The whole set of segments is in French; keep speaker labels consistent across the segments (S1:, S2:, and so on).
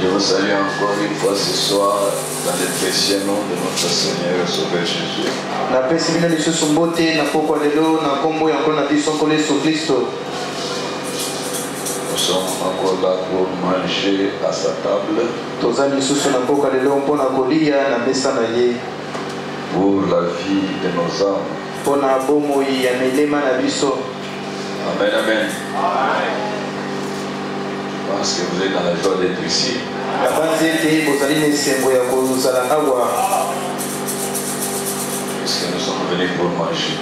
S1: Je vous salue encore une fois ce soir dans le précieux nom de notre Seigneur et Sauveur Jésus. Nous sommes encore là pour manger à sa table. Pour la vie de nos âmes. Amen, amen. Parce que vous êtes dans la joie d'être ici. Puisque nous sommes venus pour manger.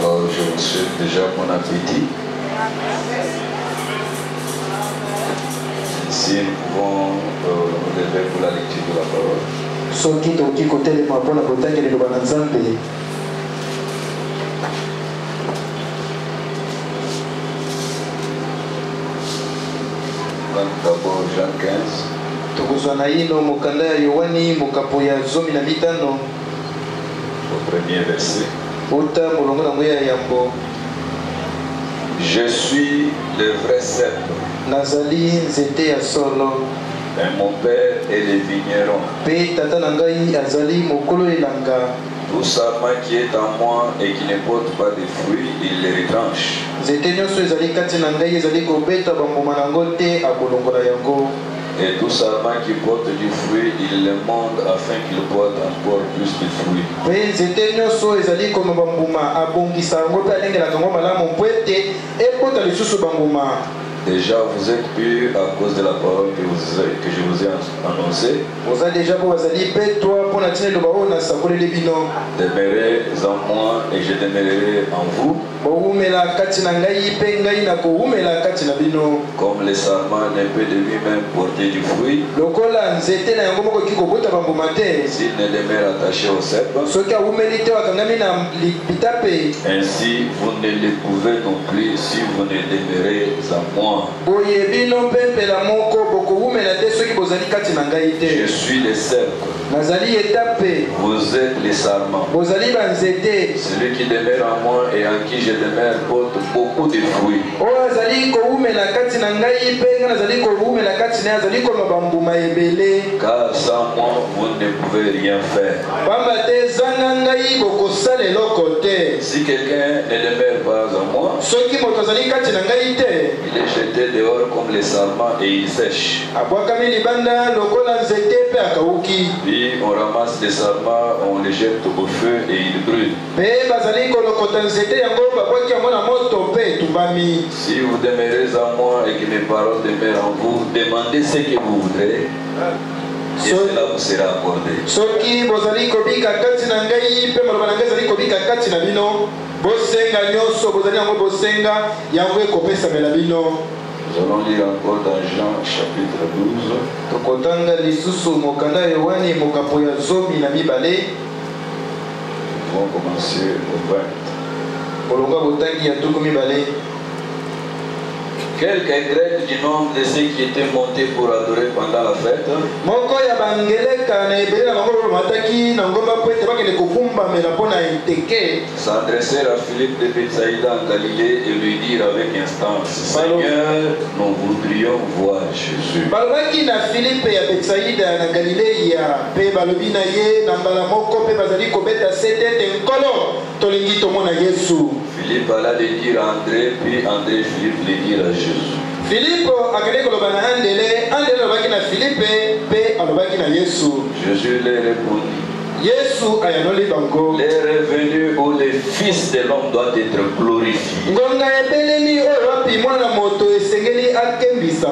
S1: Alors je vous souhaite déjà bon appétit. Ici nous pouvons nous lever pour la lecture de la parole. D'abord Jean 15. Au premier verset. Je suis le vrai cèpe. Et mon père est le vigneron. Tout sarment qui est en moi et qui ne porte pas de fruits, il les retranche. Et tout sarment qui porte du fruit, il le monde afin qu'il porte encore plus de fruits. Déjà, vous êtes purs à cause de la parole que je vous ai annoncée.
S2: Vous avez déjà
S1: Demeurez en moi et je demeurerai en vous. Comme le sarment ne peut de lui-même porter du fruit s'il ne demeure attaché au cep. Ainsi, vous ne le pouvez non plus si vous ne demeurez en moi. Je suis le cep. Vous êtes les sarments. Celui qui demeure en moi et en qui je demeure porte beaucoup de fruits. Car sans moi, vous ne pouvez rien faire. Si quelqu'un ne demeure pas en moi, il est jeté dehors comme les sarments et il sèche. Puis on ramasse les sarments, on les jette au feu et ils brûlent. Si vous demeurez en moi et que mes paroles demeurent en vous, demandez ce que vous voudrez et cela vous sera accordé. Nous allons lire encore dans Jean chapitre 12. Nous vont commencer au 20. Quelques Grecs du nombre de ceux qui étaient montés pour adorer pendant la fête s'adressèrent à Philippe de Bethsaïda en Galilée et lui dirent avec instance: Seigneur, nous voudrions voir Jésus. Philippe alla le dire à André, puis André Philippe le dire à Jésus. Jésus leur répondit: les revenus où le Fils de l'homme doit être glorifié.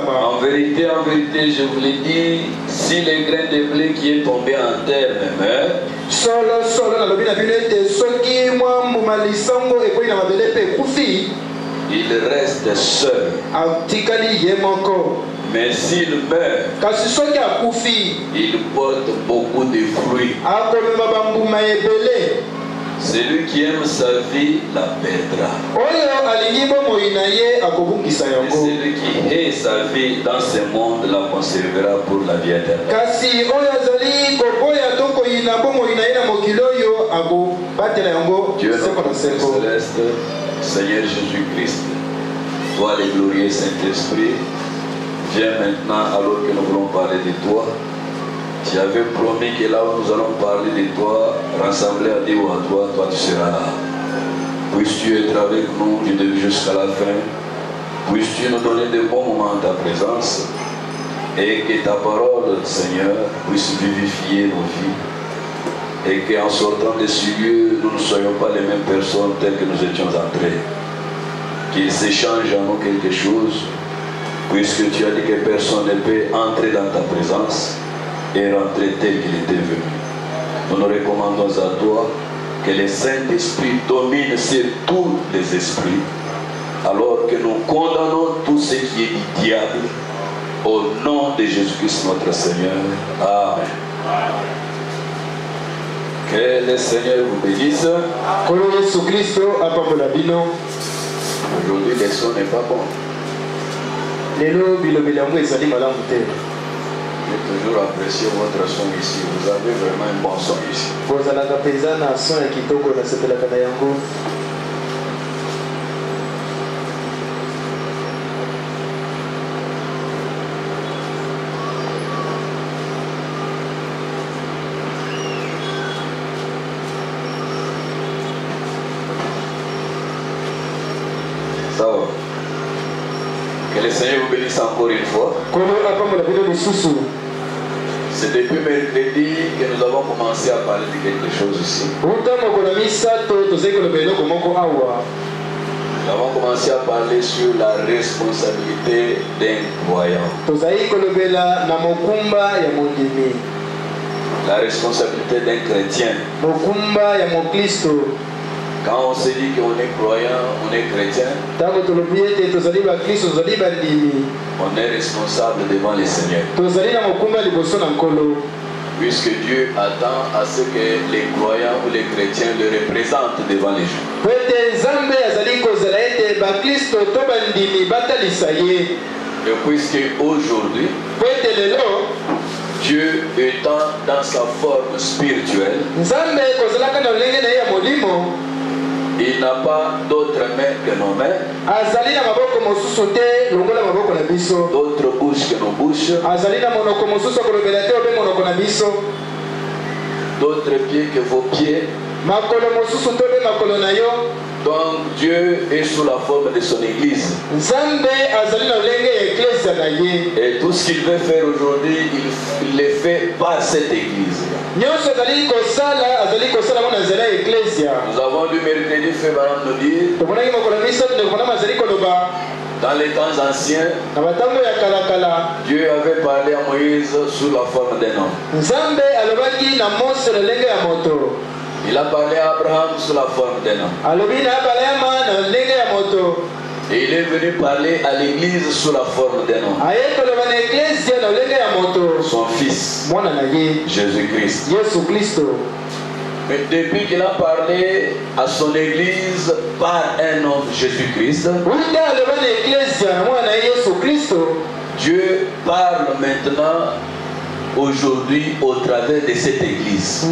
S1: En vérité, je vous l'ai dit, si le grain de blé qui est tombé en terre meurt, il reste seul. Mais s'il meurt, il porte beaucoup de fruits. Celui qui aime sa vie la perdra. Et celui qui hait sa vie dans ce monde la conservera pour la vie éternelle. Dieu notre céleste, Seigneur Jésus-Christ, toi le glorieux Saint-Esprit, viens maintenant alors que nous voulons parler de toi. Tu avais promis que là où nous allons parler de toi, rassembler à Dieu ou à toi, toi tu seras là. Puisses-tu être avec nous du début jusqu'à la fin. Puisses-tu nous donner de bons moments en ta présence. Et que ta parole, Seigneur, puisse vivifier nos vies. Et qu'en sortant de ce lieu, nous ne soyons pas les mêmes personnes telles que nous étions entrés. Qu'il s'échange en nous quelque chose. Puisque tu as dit que personne ne peut entrer dans ta présence et rentrer tel qu'il était venu. Nous nous recommandons à toi que le Saint-Esprit domine sur tous les esprits, alors que nous condamnons tout ce qui est du diable, au nom de Jésus-Christ notre Seigneur. Amen. Que le Seigneur vous bénisse. Aujourd'hui, le son n'est pas bon. J'ai toujours apprécié votre son ici. Vous avez vraiment un bon son ici. Ça va. Que le Seigneur vous bénisse encore une fois. C'est depuis mercredi que nous avons commencé à parler de quelque chose ici. Nous avons commencé à parler sur la responsabilité d'un croyant. La responsabilité d'un chrétien. Quand on se dit qu'on est croyant, on est chrétien, on est responsable devant le Seigneur. Puisque Dieu attend à ce que les croyants ou les chrétiens le représentent devant les gens. Et puisque aujourd'hui, Dieu étant dans sa forme spirituelle, il n'a pas d'autres mains que nos mains, d'autres bouches que nos bouches, d'autres pieds que vos pieds. Donc Dieu est sous la forme de son église. Et tout ce qu'il veut faire aujourd'hui, il le fait par cette église. Nous avons lu mercredi fait Madame nous dire, dans les temps anciens, Dieu avait parlé à Moïse sous la forme d'un homme. Il a parlé à Abraham sous la forme d'un homme. Et il est venu parler à l'église sous la forme d'un homme. Son fils, Jésus-Christ. Mais depuis qu'il a parlé à son église par un homme, Jésus-Christ, Dieu parle maintenant aujourd'hui au travers de cette église.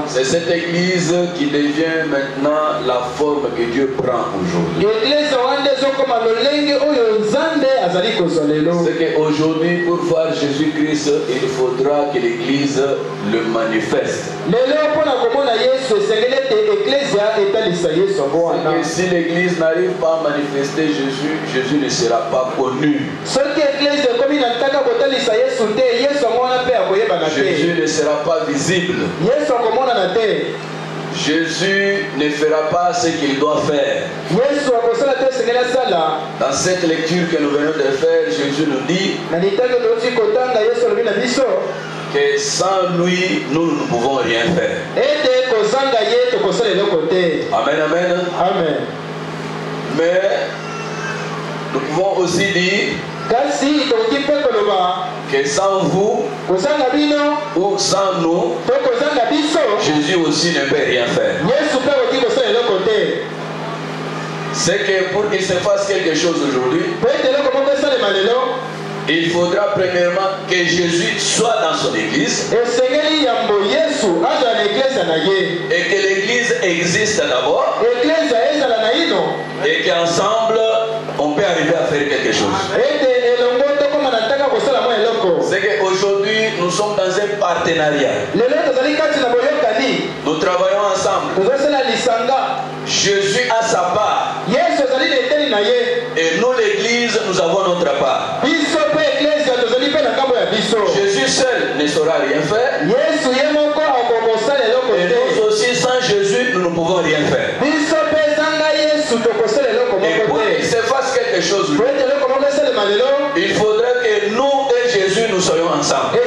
S1: C'est cette église qui devient maintenant la forme que Dieu prend aujourd'hui. C'est qu'aujourd'hui, pour voir Jésus-Christ, il faudra que l'église le manifeste. Et si l'église n'arrive pas à manifester Jésus, Jésus ne sera pas connu. Jésus ne sera pas visible. Jésus ne fera pas ce qu'il doit faire. Dans cette lecture que nous venons de faire, Jésus nous dit que sans lui, nous ne pouvons rien faire. Amen, amen.
S2: Amen.
S1: Mais nous pouvons aussi dire que sans vous ou sans nous, Jésus aussi ne peut rien faire. C'est que pour qu'il se fasse quelque chose aujourd'hui, il faudra premièrement que Jésus soit dans son église et que l'église existe d'abord et qu'ensemble on peut arriver à faire quelque chose. C'est qu'aujourd'hui nous sommes dans un partenariat. Nous travaillons ensemble. Jésus a sa part. Et nous l'église, nous avons notre part. Jésus seul ne saura rien faire. Et nous aussi sans Jésus, nous ne pouvons rien faire. Et pour qu'il se fasse quelque chose, il faudrait que nous et Jésus nous soyons ensemble.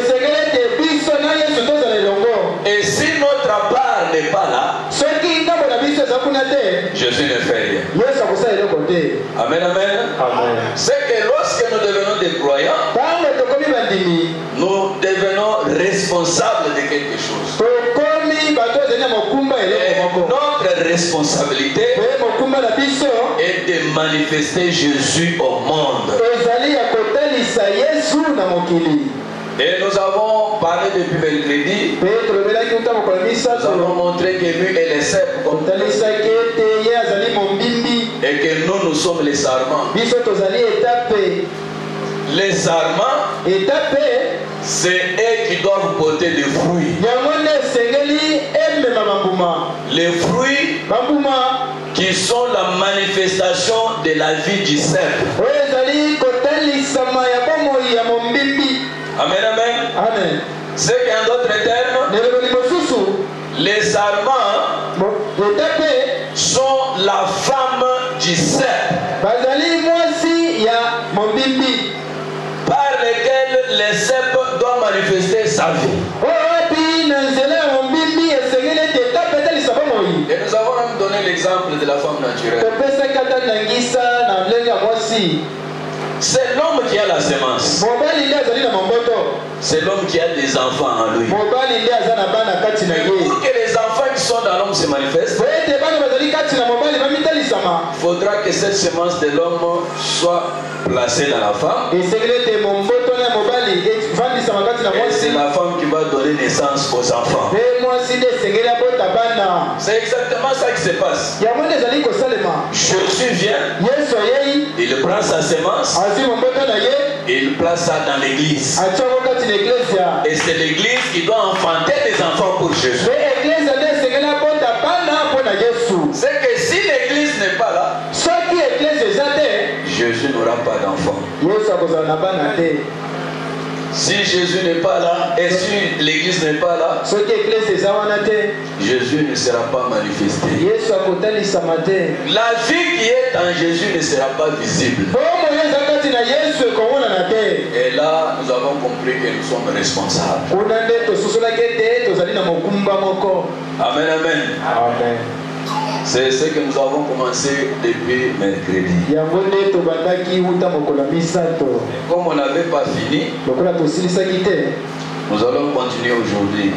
S1: Et si notre part n'est pas là, Jésus ne fait rien. Amen, amen. C'est que lorsque nous devenons des croyants, nous devenons responsables de quelque chose. Et notre responsabilité est de manifester Jésus au monde. Et nous avons parlé depuis mercredi. Nous avons montré que lui est le cèpe et que nous sommes les sarments. Les sarments, c'est eux qui doivent porter des fruits. Les fruits qui sont la manifestation de la vie du cèpe. Amen, amen. C'est qu'en d'autres termes, les sarments cep.
S2: Bazali mwasi ya mombimbi.
S1: Par lesquels les cep doivent manifester sa vie. Et nous avons même donné l'exemple de la femme naturelle. C'est l'homme qui a la semence. C'est l'homme qui a des enfants en lui. Et pour que les enfants qui sont dans l'homme se manifestent, il faudra que cette semence de l'homme soit placée dans la femme. Et c'est la femme qui va donner naissance aux enfants. C'est exactement ça qui se passe. Jésus vient, il prend sa semence, et il place ça dans l'église. Et c'est l'église qui doit enfanter des enfants pour Jésus. C'est que si l'église n'est pas là, Jésus n'aura pas d'enfants. Si Jésus n'est pas là, et si l'église n'est pas là, Jésus ne sera pas manifesté. La vie qui est en Jésus ne sera pas visible. Et là, nous avons compris que nous sommes responsables. Amen, amen. Amen. C'est ce que nous avons commencé depuis mercredi. Comme on n'avait pas fini, nous allons continuer aujourd'hui.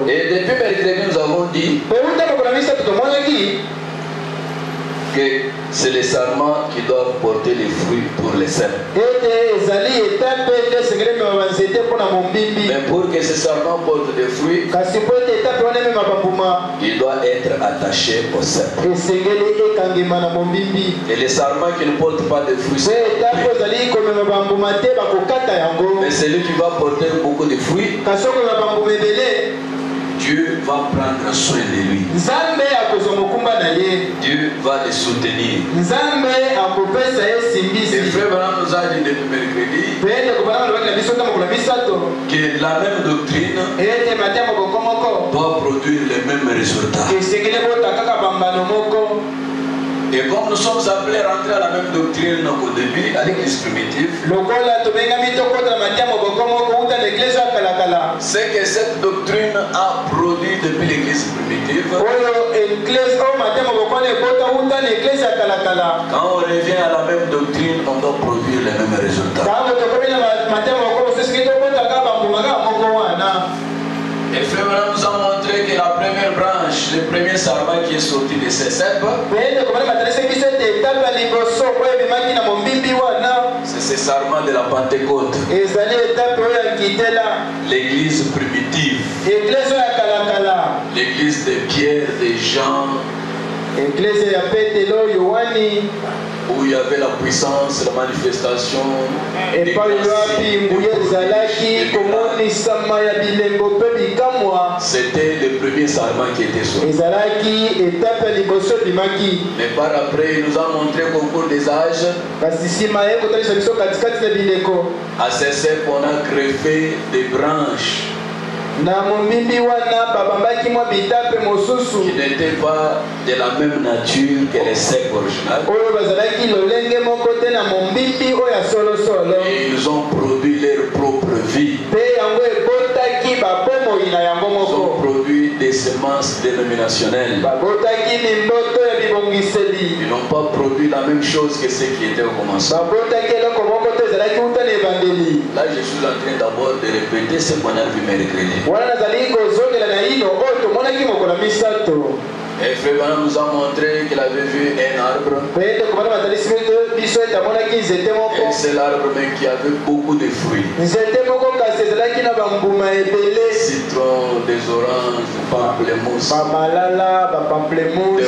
S1: Et depuis mercredi, nous avons dit que c'est les sarments qui doivent porter les fruits pour les saints. Mais pour que ces sarments portent des fruits, il doit être attaché au cep. Et les sarments qui ne portent pas de fruits, mais celui qui va porter beaucoup de fruits, Dieu va prendre soin de lui. Dieu va le soutenir. Et frère Branham nous a dit depuis mercredi que la même doctrine doit produire les mêmes résultats. Et comme nous sommes appelés à rentrer à la même doctrine au début, à l'église primitive, c'est que cette doctrine a produit depuis l'église primitive. Quand on revient à la même doctrine, on doit produire les mêmes résultats. Et frère nous a montré que la première branche, le premier sarment qui est sorti de ces cèpes, c'est ce sarment de la Pentecôte. L'église primitive. L'église de Pierre, de Jean. Où il y avait la puissance, la manifestation. C'était le premier sarment qui était sorti. Mais par après, il nous a montré qu'au cours des âges, à ces cèpes, on a greffé des branches qui n'étaient pas de la même nature que les cèpes originales. Et ils ont produit leur propre vie. Ils ont produit des semences dénominationnelles. Ils n'ont pas produit la même chose que ce qui était au commencement. Là, je suis en train d'abord de répéter ce qu'on a vu mercredi. Et frère Branham nous a montré qu'il avait vu un arbre. Et c'est l'arbre même qui avait beaucoup de fruits. Citron, des oranges, des pamplemousses, des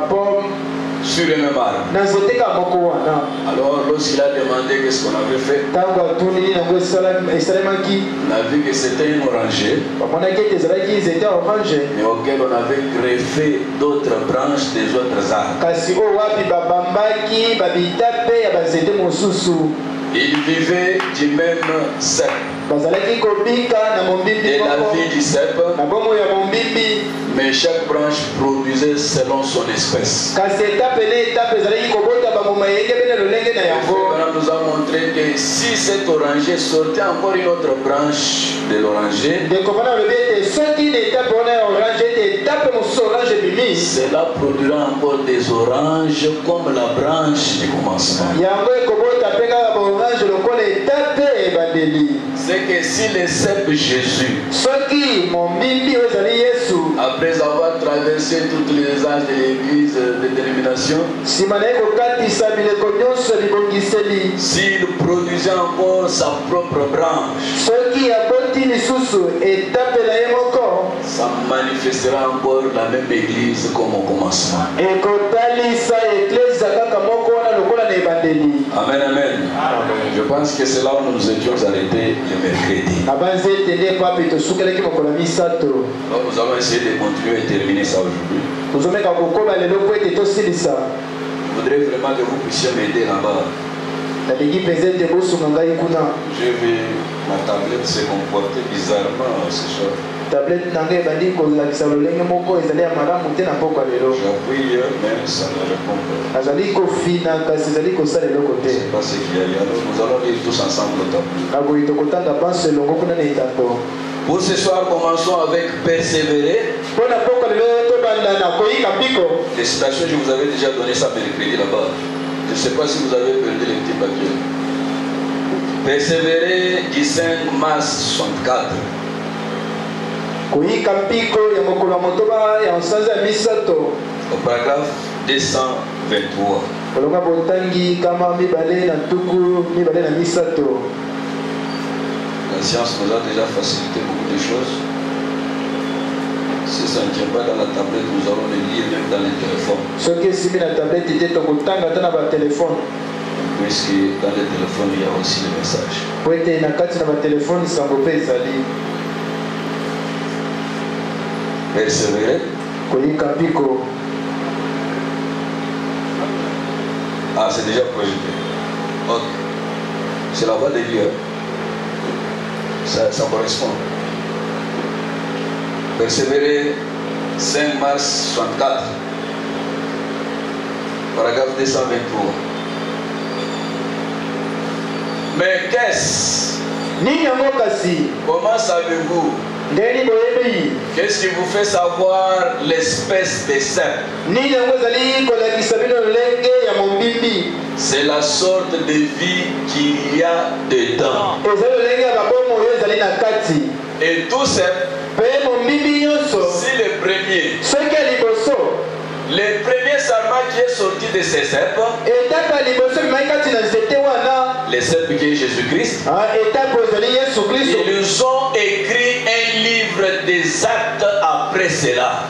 S1: pommes. Sur le même arbre. Alors lorsqu'il a demandé qu'est-ce qu'on avait fait, on a vu que c'était une orangée, mais auquel on avait greffé d'autres branches des autres arbres. Il vivait du même cep. Et la vie du cep. Mais chaque branche produisait selon son espèce. Nous a montré que si cet oranger sortait encore une autre branche de l'oranger, cela produira encore des oranges comme la branche du commencement. C'est que si le cep Jésus, après avoir traversé toutes les âges de l'église de dénomination, s'il produisait encore sa propre branche, ça manifestera encore la même église comme au commencement. Amen, amen. Je pense que c'est là où nous nous étions arrêtés le mercredi. Alors nous allons essayer de continuer et terminer ça aujourd'hui. Je voudrais vraiment que vous puissiez m'aider là-bas. J'ai vu ma tablette se comporter bizarrement ce soir. J'appuie, mais ça ne répond pas. Je ne sais pas ce qu'il y a. Alors nous allons lire tous ensemble le tableau. Pour ce soir, commençons avec persévérer. Les citations, je vous avais déjà donné ça mercredi là-bas. Je ne sais pas si vous avez perdu les petits papiers. Persévérer du 5 mars 64. Au paragraphe 223. La science nous a déjà facilité beaucoup de choses. Si ça ne tient pas dans la tablette, nous allons le lire même dans les téléphones. Puisque dans les téléphones, il y a aussi le message. Persévérer. Ah, c'est déjà projeté. Ok. C'est la voix de Dieu. Ça correspond. Persévérer, 5 mars 64. Paragraphe 223. Mais qu'est-ce? Comment savez-vous? Qu'est-ce qui vous fait savoir l'espèce des cep? C'est la sorte de vie qu'il y a dedans. Et tout cep, si le premier sarment qui est sorti de ces cep, les cep qui est Jésus-Christ, ils ont écrit un livre des actes après cela.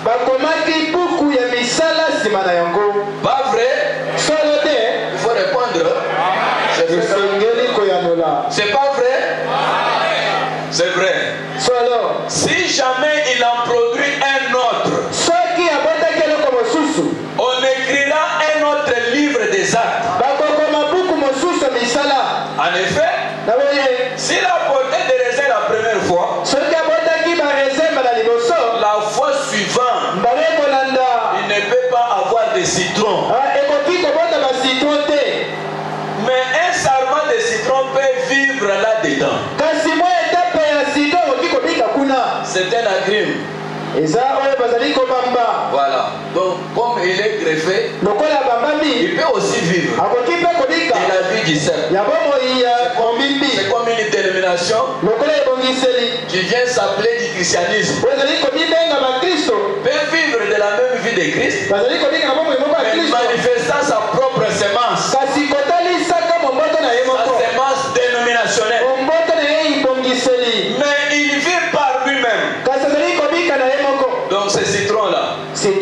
S1: Pas vrai? Il faut répondre. C'est pas vrai? C'est vrai. Si jamais il en produit un autre, on écrira un autre livre des actes. En effet, s'il a porté des raisins la première fois, la fois suivante, il ne peut pas avoir de citron. Mais un sarment de citron peut vivre là-dedans. C'est un agrume. Voilà. Donc, comme il est greffé, il peut aussi vivre. Et la vie du cep. C'est comme une dénomination qui vient s'appeler du christianisme. Peut vivre de la même vie de Christ, mais manifestant sa propre semence. Sa semence dénominationnelle. Mais il vit par lui-même. Donc ce citron-là, il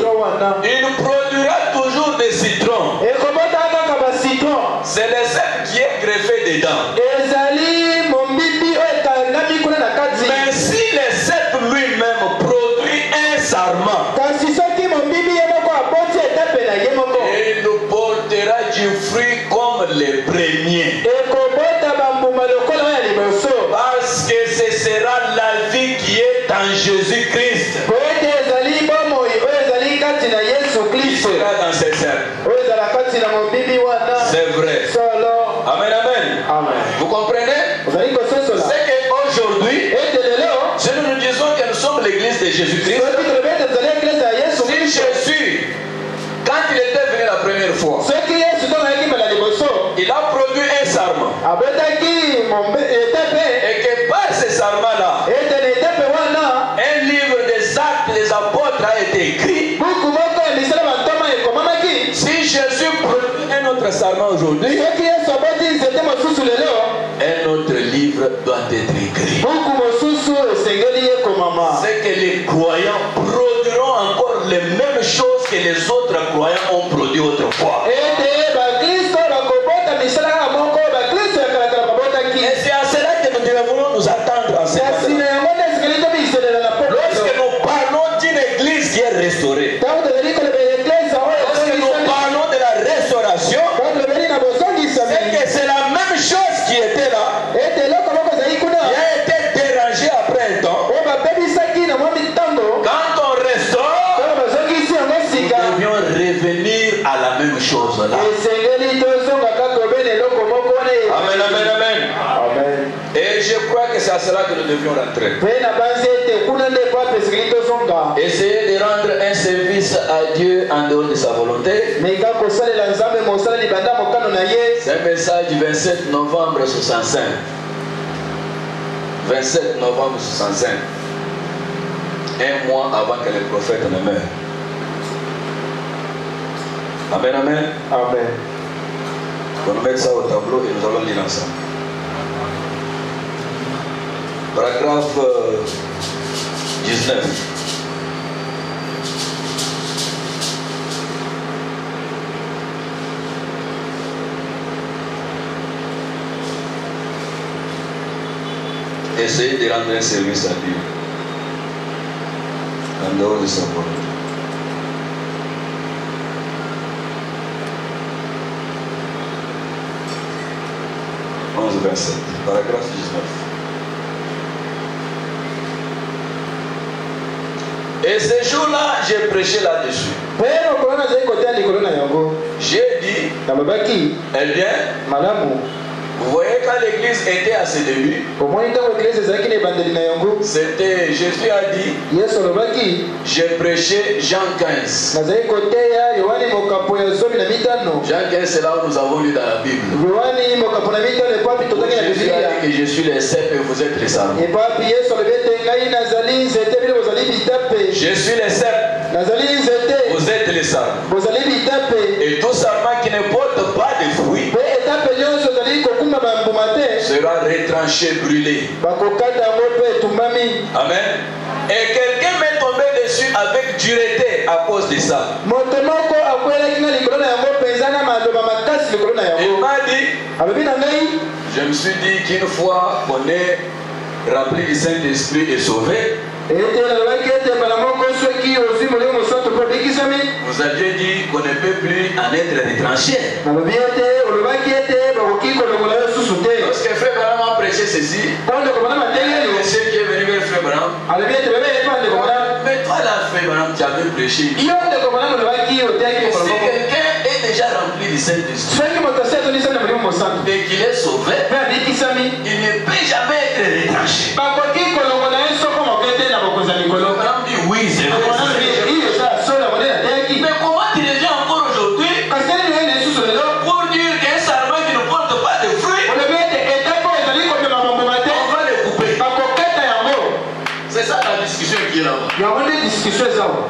S1: produira toujours des citrons. C'est le cep qui est greffé dedans. Mais si le cep lui-même produit un sarment, il portera du fruit comme les premiers. Parce que Jésus-Christ. Il sera dans ses cercles. C'est vrai. Amen, amen. Vous comprenez? C'est qu'aujourd'hui, si nous nous disons que nous sommes l'église de Jésus-Christ, si Jésus, quand il était venu la première fois, il a produit un serment. Et que par ce serment-là, un livre des actes des apôtres a été écrit. Si Jésus produit un autre serment aujourd'hui, un autre livre doit être écrit. C'est que les croyants produiront encore les mêmes choses que les autres croyants ont produit autrefois. Et c'est à cela que nous devons nous attendre en ce moment. Lorsque nous parlons d'une église qui est restaurée, lorsque nous parlons de la restauration, c'est que c'est la même chose qui était là, qui a été dérangée après un temps. Quand on restaure, nous devions revenir à la même chose là. Amen, amen, amen. Et je crois que c'est à cela que nous devions rentrer. Essayer de rendre un service à Dieu en dehors de sa volonté. C'est un message du 27 novembre 65. 27 novembre 65. Un mois avant que le prophète ne meure. Amen, amen.
S2: Amen.
S1: On va mettre ça au tableau et nous allons lire ensemble. Paragraphe 19. Essayez de rendre un service à Dieu en dehors de sa volonté. Paragraphe 19. Et ce jour-là, j'ai prêché là-dessus. J'ai dit, eh bien, vous voyez quand l'église était à ses débuts, c'était, Jésus a dit, j'ai prêché Jean 15. Jean 15, c'est là où nous avons lu dans la Bible. Jésus a dit que je suis le cep et vous êtes les sarments. Je suis le cep, vous êtes les sarments. Et tout sarment qui ne porte pas de fruits sera retranché, brûlé. Amen. Et quelqu'un m'est tombé dessus avec dureté à cause de ça. Il m'a dit, je me suis dit qu'une fois qu'on est rempli du Saint-Esprit et sauvé, vous aviez dit qu'on ne peut plus en être retranché. Lorsque Frère Branham a prêché ceci, monsieur qui est venu vers Frère Branham, mais toi là, Frère Branham, tu avais prêché. Si quelqu'un est déjà rempli du Saint-Esprit et qu'il est sauvé, il ne peut jamais être retranché. Branham dit oui, c'est vrai. Mais comment tu les gens encore aujourd'hui pour dire qu'un sarment qui ne porte pas de fruits, on va le couper. C'est ça la discussion qui est là-bas.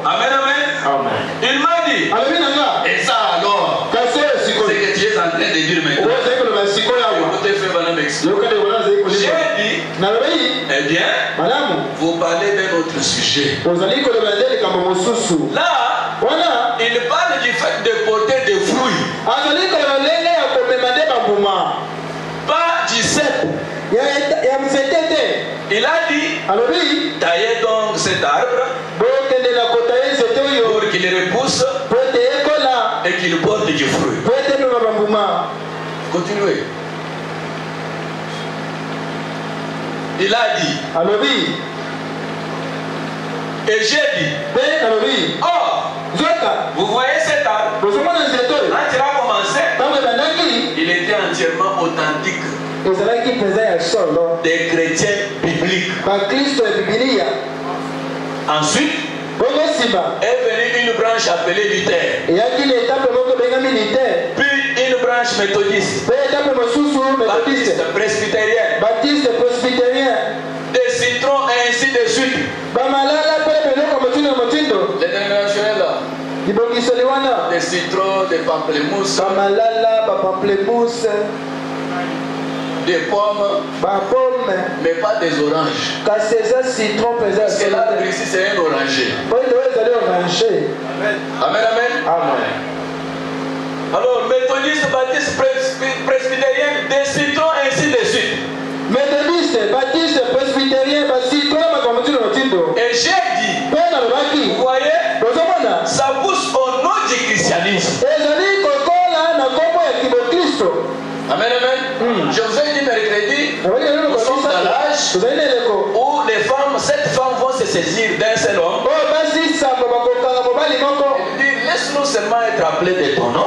S1: Amen, amen. Il m'a dit, et ça alors, c'est que tu es en train de dire maintenant. Écoutez, Frère Branham explique. J'ai dit, eh bien, vous parlez d'un autre sujet. Là, il parle du fait de porter des fruits. Pas du cep. Il a dit, taillez donc cet arbre pour qu'il repousse et qu'il porte du fruit. Continuez. Il a dit, Et j'ai dit, oh, vous voyez cet arbre, quand il a commencé, il était entièrement authentique. Des chrétiens bibliques. Ensuite, est venue une branche appelée Luther. Puis une branche méthodiste. Baptiste presbytérien. Des citrons et ainsi de suite. Les dénominationnels là. Des citrons, des pamplemousses. Des pommes, mais pas des oranges. Parce que là, ici, c'est un oranger. Amen, amen. Alors, méthodiste, baptiste, presbytérien, des citrons, ainsi de suite. Et j'ai dit, vous voyez, ça pousse au nom du christianisme. Amen, amen. Je vous ai dit mercredi, nous sommes dans l'âge où les femmes, 7 femmes vont se saisir d'un seul homme. Il dit, laisse-nous seulement être appelés de ton nom.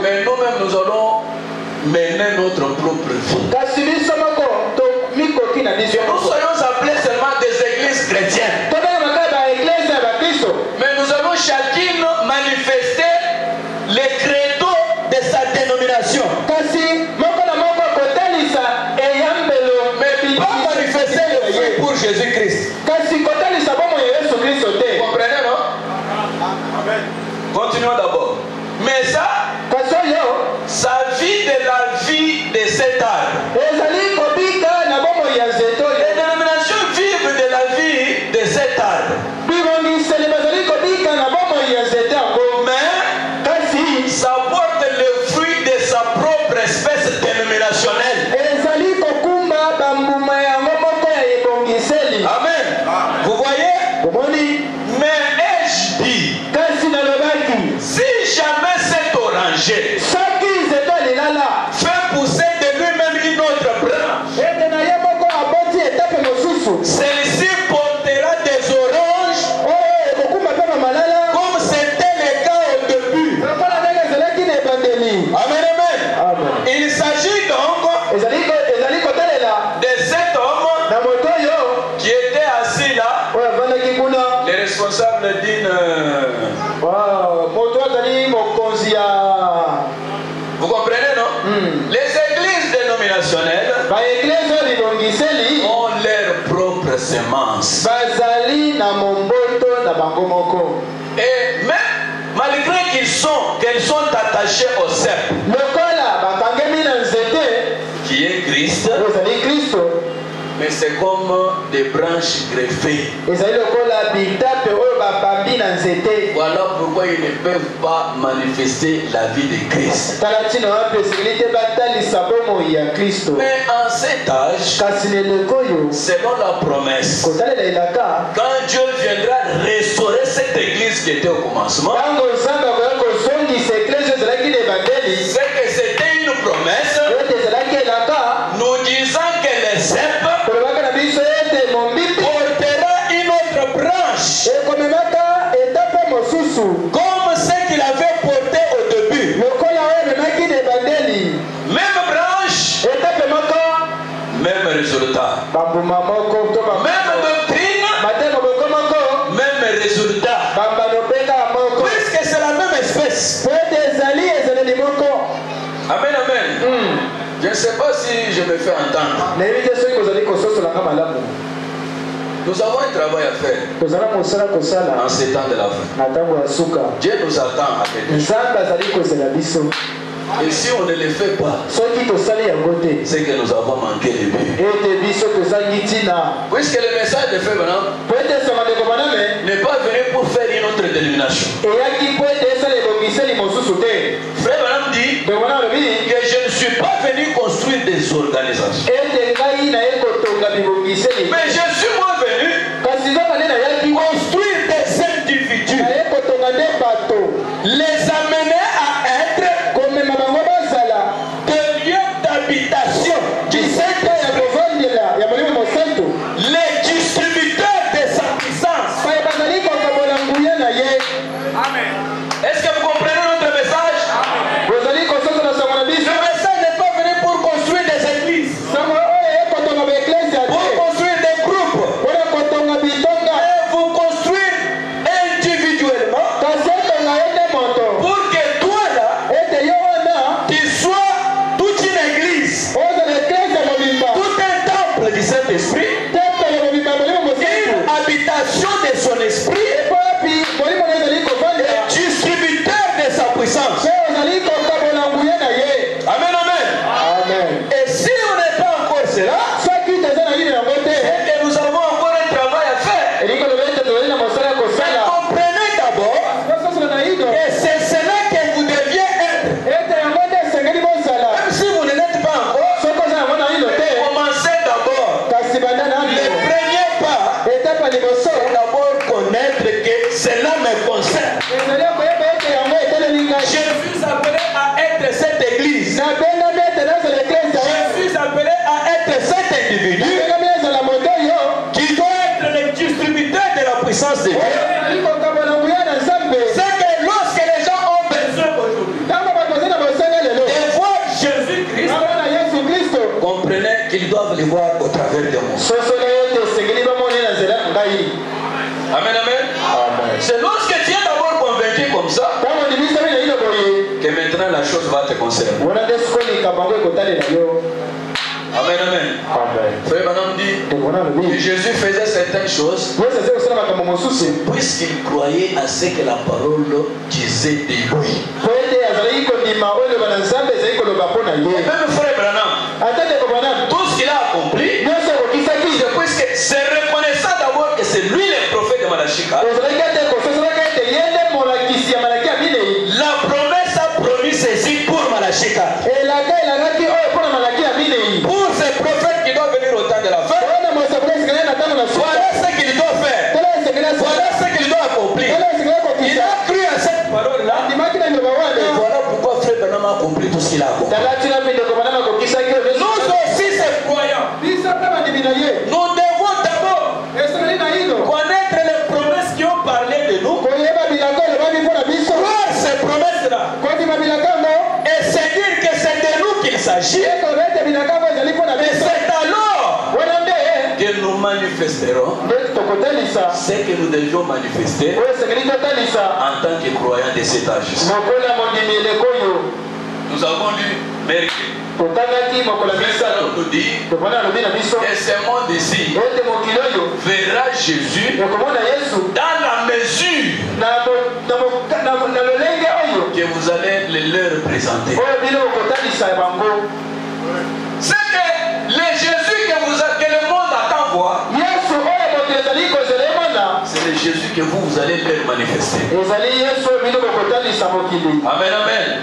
S1: Mais nous-mêmes, nous allons mener notre propre vie. Nous soyons appelés seulement des églises chrétiennes. Mais nous allons chacune manifester les credos de sa dénomination. Mais pas manifester le fruit pour Jésus-Christ. Vous comprenez, non? Amen. Continuons d'abord. Mais ça vit de la vie de cet arbre. Les dénominations vivent de la vie de cet arbre. Mais ça porte le fruit de sa propre espèce dénominationnelle. Amen. Vous voyez? Mais ai-je dit, si jamais cet oranger fait pousser de lui-même une autre branche, celle-ci portera des oranges comme c'était le cas au début. Amen, amen. Il s'agit donc de cet homme qui était assis là, les responsables d'une... Vous comprenez, non? Les églises dénominationnelles ont leur propre semence. Et même malgré qu'elles sont attachées au cep, qui est Christ, mais c'est comme des branches greffées. Voilà pourquoi ils ne peuvent pas manifester la vie de Christ. Mais en cet âge, selon la promesse, quand Dieu viendra restaurer cette église qui était au commencement, c'est que c'était une promesse nous disant que les cèpes portera une autre branche comme ce qu'il avait porté au début. Même branche, même résultat. Même doctrine, même résultat. Puisque c'est la même espèce. Amen, amen. Je ne sais pas si je me fais entendre. Nous avons un travail à faire en ces temps de la fin. Dieu nous attend à quelque chose. Et si on ne le fait pas, c'est que nous avons manqué le but. Puisque le message de Frère Branham n'est pas venu pour faire une autre dénomination. Frère Branham dit que je ne suis pas venu construire des organisations. Mais je suis moi venu construire des individus, les amener à être des lieux d'habitation du Saint-Esprit, les distributeurs Amen, amen. Et si on n'est pas encore cela, c'est que nous avons encore un travail à faire. Mais comprenez d'abord que c'est cela que vous deviez être. Même si vous ne l'êtes pas encore, commencez d'abord. Le premier pas, c'est d'abord connaître que cela me concerne. Je suis appelé à être cette église. Je suis appelé à être cet individu qui doit être le distributeur de la puissance de Dieu. C'est que lorsque les gens ont besoin aujourd'hui de voir Jésus-Christ, comprenez qu'ils doivent le voir au travers de moi. Amen, amen. C'est lorsque tu es d'abord convaincu comme ça que maintenant la chose va te concerner. Amen, amen. Frère Madame dit que Jésus faisait certaines choses puisqu'il croyait à ce que la parole disait de lui. Même frère Branham, tout ce qu'il a accompli, c'est puisque c'est reconnaissant d'abord que c'est lui le prophète de Malachika. La promesse a promis ceci pour Malachika. Pour ces prophètes qui doivent venir au temps de la fin, voilà ce qu'il doit faire. Voilà ce qu'il doit accomplir. Il a cru à cette parole-là. Et voilà pourquoi frère Branham a accompli tout ce qu'il a accompli. Nous aussi, ces croyants, nous devons d'abord connaître les promesses qui ont parlé de nous. Croire ces promesses-là. Et se dire que c'est de nous qu'il s'agit. Et c'est alors que nous manifesterons ce que nous devions manifester en tant que croyants de cet âge. Nous avons lu Merkel. Nous dit que ce monde ici verra Jésus dans la mesure que vous allez le leur présenter. C'est que le Jésus que le monde attend voir, c'est le Jésus que vous allez leur manifester. Amen, amen.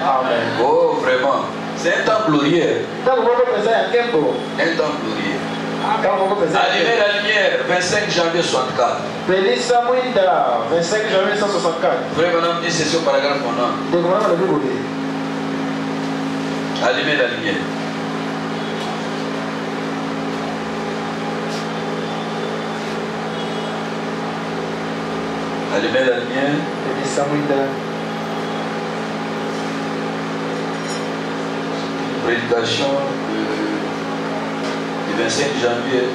S1: Oh, vraiment. C'est un temps glorieux. Un temps glorieux. Allumez la lumière, 25 janvier 64.
S2: 25 janvier 164.
S1: Frère Madame dit c'est sur paragraphe mon nom. Allumez la lumière. Allumez la lumière. Prédication du 25 janvier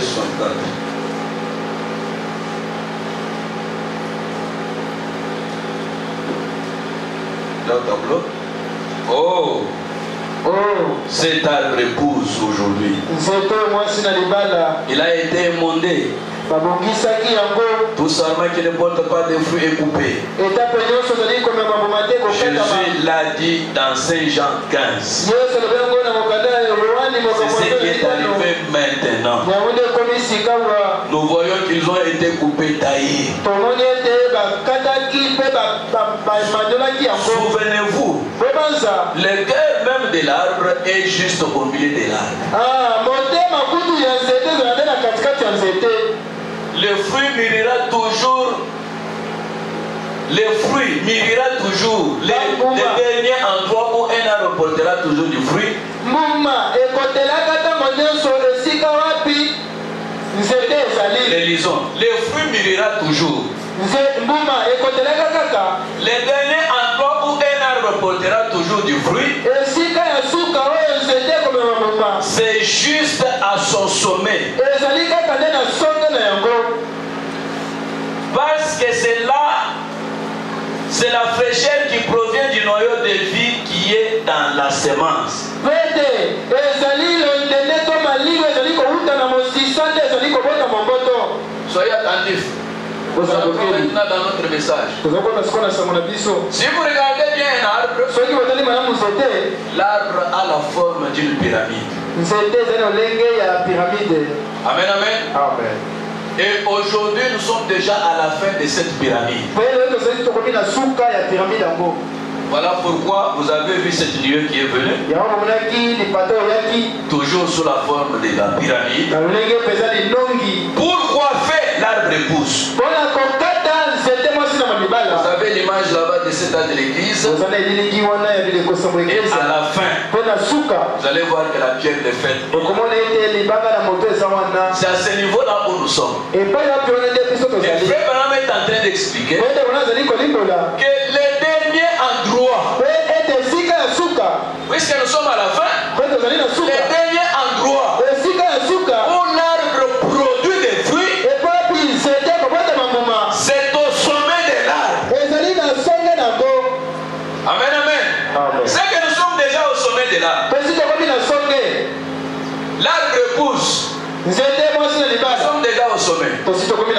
S1: 64. Là au tableau. Oh, cet arbre pousse aujourd'hui. Il a été émondé. Tout simplement qui ne porte pas de fruits est coupé. Jésus l'a dit dans Saint Jean 15. C'est ce qui est arrivé maintenant. Nous voyons qu'ils ont été coupés, taillés. Souvenez-vous, le cœur même de l'arbre est juste au milieu de l'arbre. Le fruit mûrira toujours. Le fruit mûrira toujours. Le dernier endroit où un arbre portera toujours du fruit. Les lisons. Le fruit mûrira toujours. Le dernier endroit où un arbre portera toujours du fruit, c'est juste à son sommet. Parce que c'est là, c'est la fraîcheur qui provient du noyau de vie qui est dans la semence. Soyez attentifs. Nous allons maintenant dans notre message. Si vous regardez bien un arbre, l'arbre a la forme d'une pyramide. Amen, amen.
S2: Amen.
S1: Et aujourd'hui, nous sommes déjà à la fin de cette pyramide. Voilà pourquoi vous avez vu cette nuée qui est venue. Toujours sous la forme de la pyramide. Pourquoi fait l'arbre pousse? Vous avez l'image là-bas de cet âge de l'église. Et à la fin, vous allez voir que la pierre est faite. C'est à ce niveau-là où nous sommes. Et Frère Branham est en train d'expliquer que les derniers endroits, puisque nous sommes à la fin, les derniers endroits où l'arbre produit des fruits, c'est au sommet de l'arbre. Amen, amen. C'est que nous sommes déjà au sommet de l'arbre. L'arbre pousse. Nous sommes déjà au sommet. Et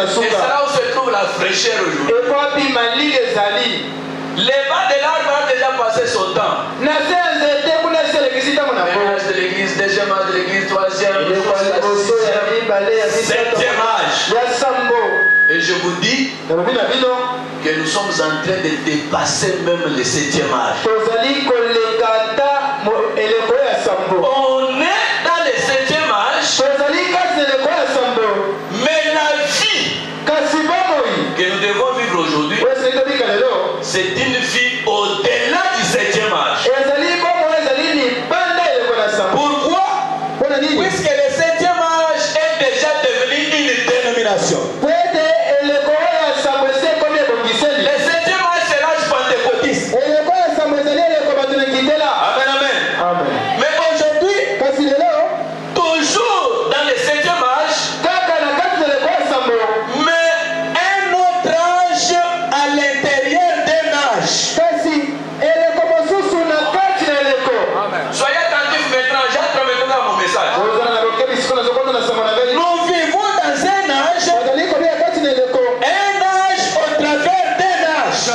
S1: c'est là où se trouve la fraîcheur aujourd'hui. Les bas de l'arbre a déjà passé son temps. L'âge de l'église, deuxième âge de l'église, troisième, septième âge. Et je vous dis que nous sommes en train de dépasser même le septième âge. On est dans le septième âge, mais la vie que nous devons vivre aujourd'hui, c'est une vie au-delà du septième âge. Pourquoi? Puisque le septième âge est déjà devenu une dénomination. Le septième âge, c'est l'âge pentecôtiste. Amen, amen. Mais aujourd'hui, toujours dans le septième âge, mais un autre âge à l'intérieur d'un âge. Soyez attentifs maintenant, j'entre maintenant dans mon message. Nous vivons dans un âge au travers d'un âge.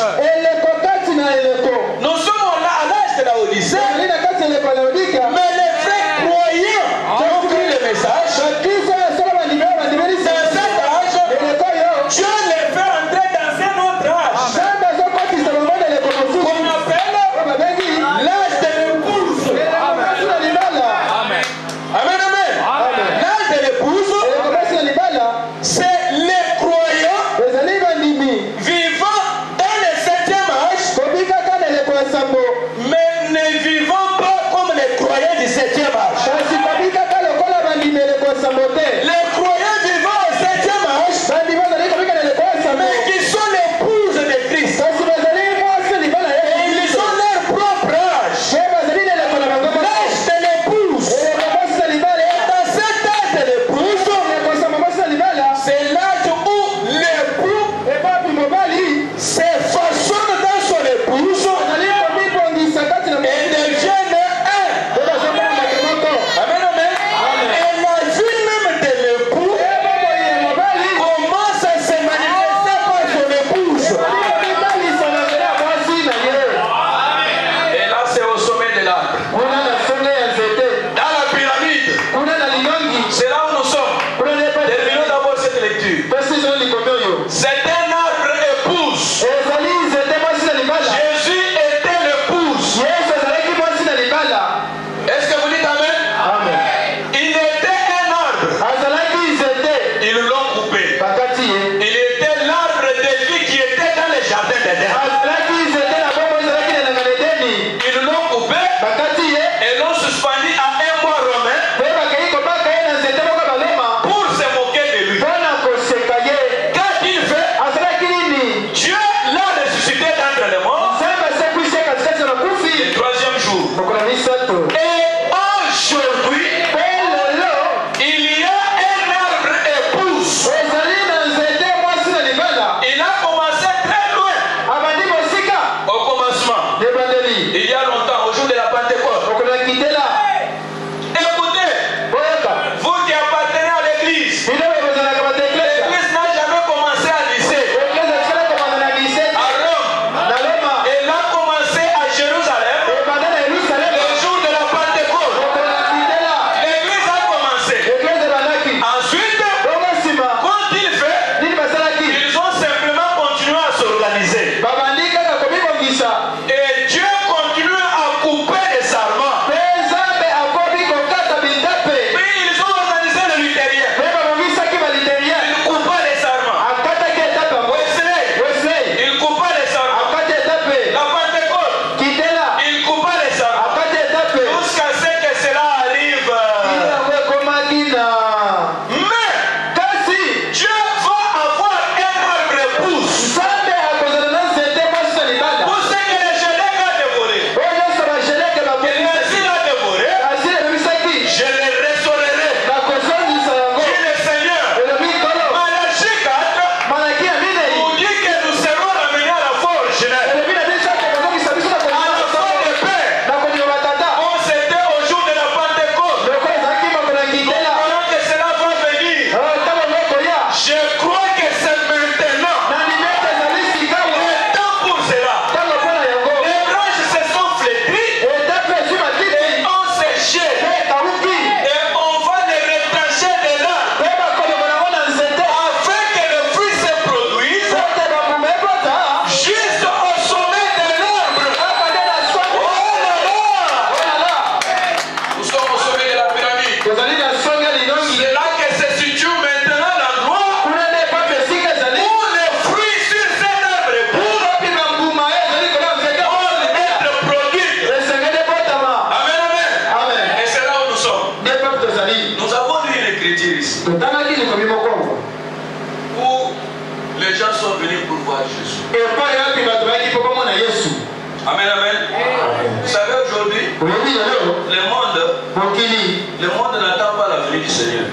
S1: Nous sommes à l'âge de la Odyssée, mais les vrais croyants qui ont pris le message, dans cet âge, Dieu les fait entrer dans un autre âge. On appelle l'âge de l'épouse. Amen. Amen, amen. L'âge de l'épouse, c'est les croyants vivant dans le septième âge, mais ne vivant pas comme les croyants du septième âge. Les croyants vivant au septième âge, mais qui sont l'épouse de Christ. Et ils ont leur propre âge. L'âge de l'épouse. Et dans cet âge de l'épouse, c'est l'âge où l'époux se façonne dans son épouse Amen, amen. Vous savez, aujourd'hui, le monde n'attend pas la venue du Seigneur.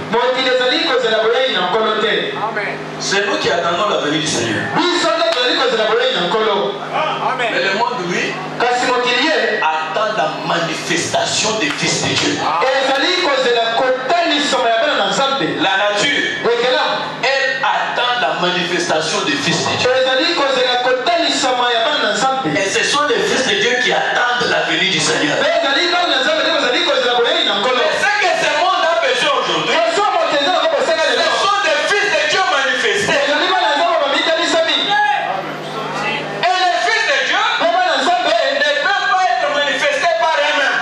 S1: C'est nous qui attendons la venue du Seigneur. Mais le monde, lui, attend la manifestation des fils de Dieu. La nature, elle attend la manifestation des fils de Dieu. Et ce sont les fils de Dieu qui attendent la venue du Seigneur. Mais ce que ce monde a besoin aujourd'hui, ce sont des fils de Dieu manifestés. Et les fils de Dieu ne peuvent pas être manifestés par eux-mêmes.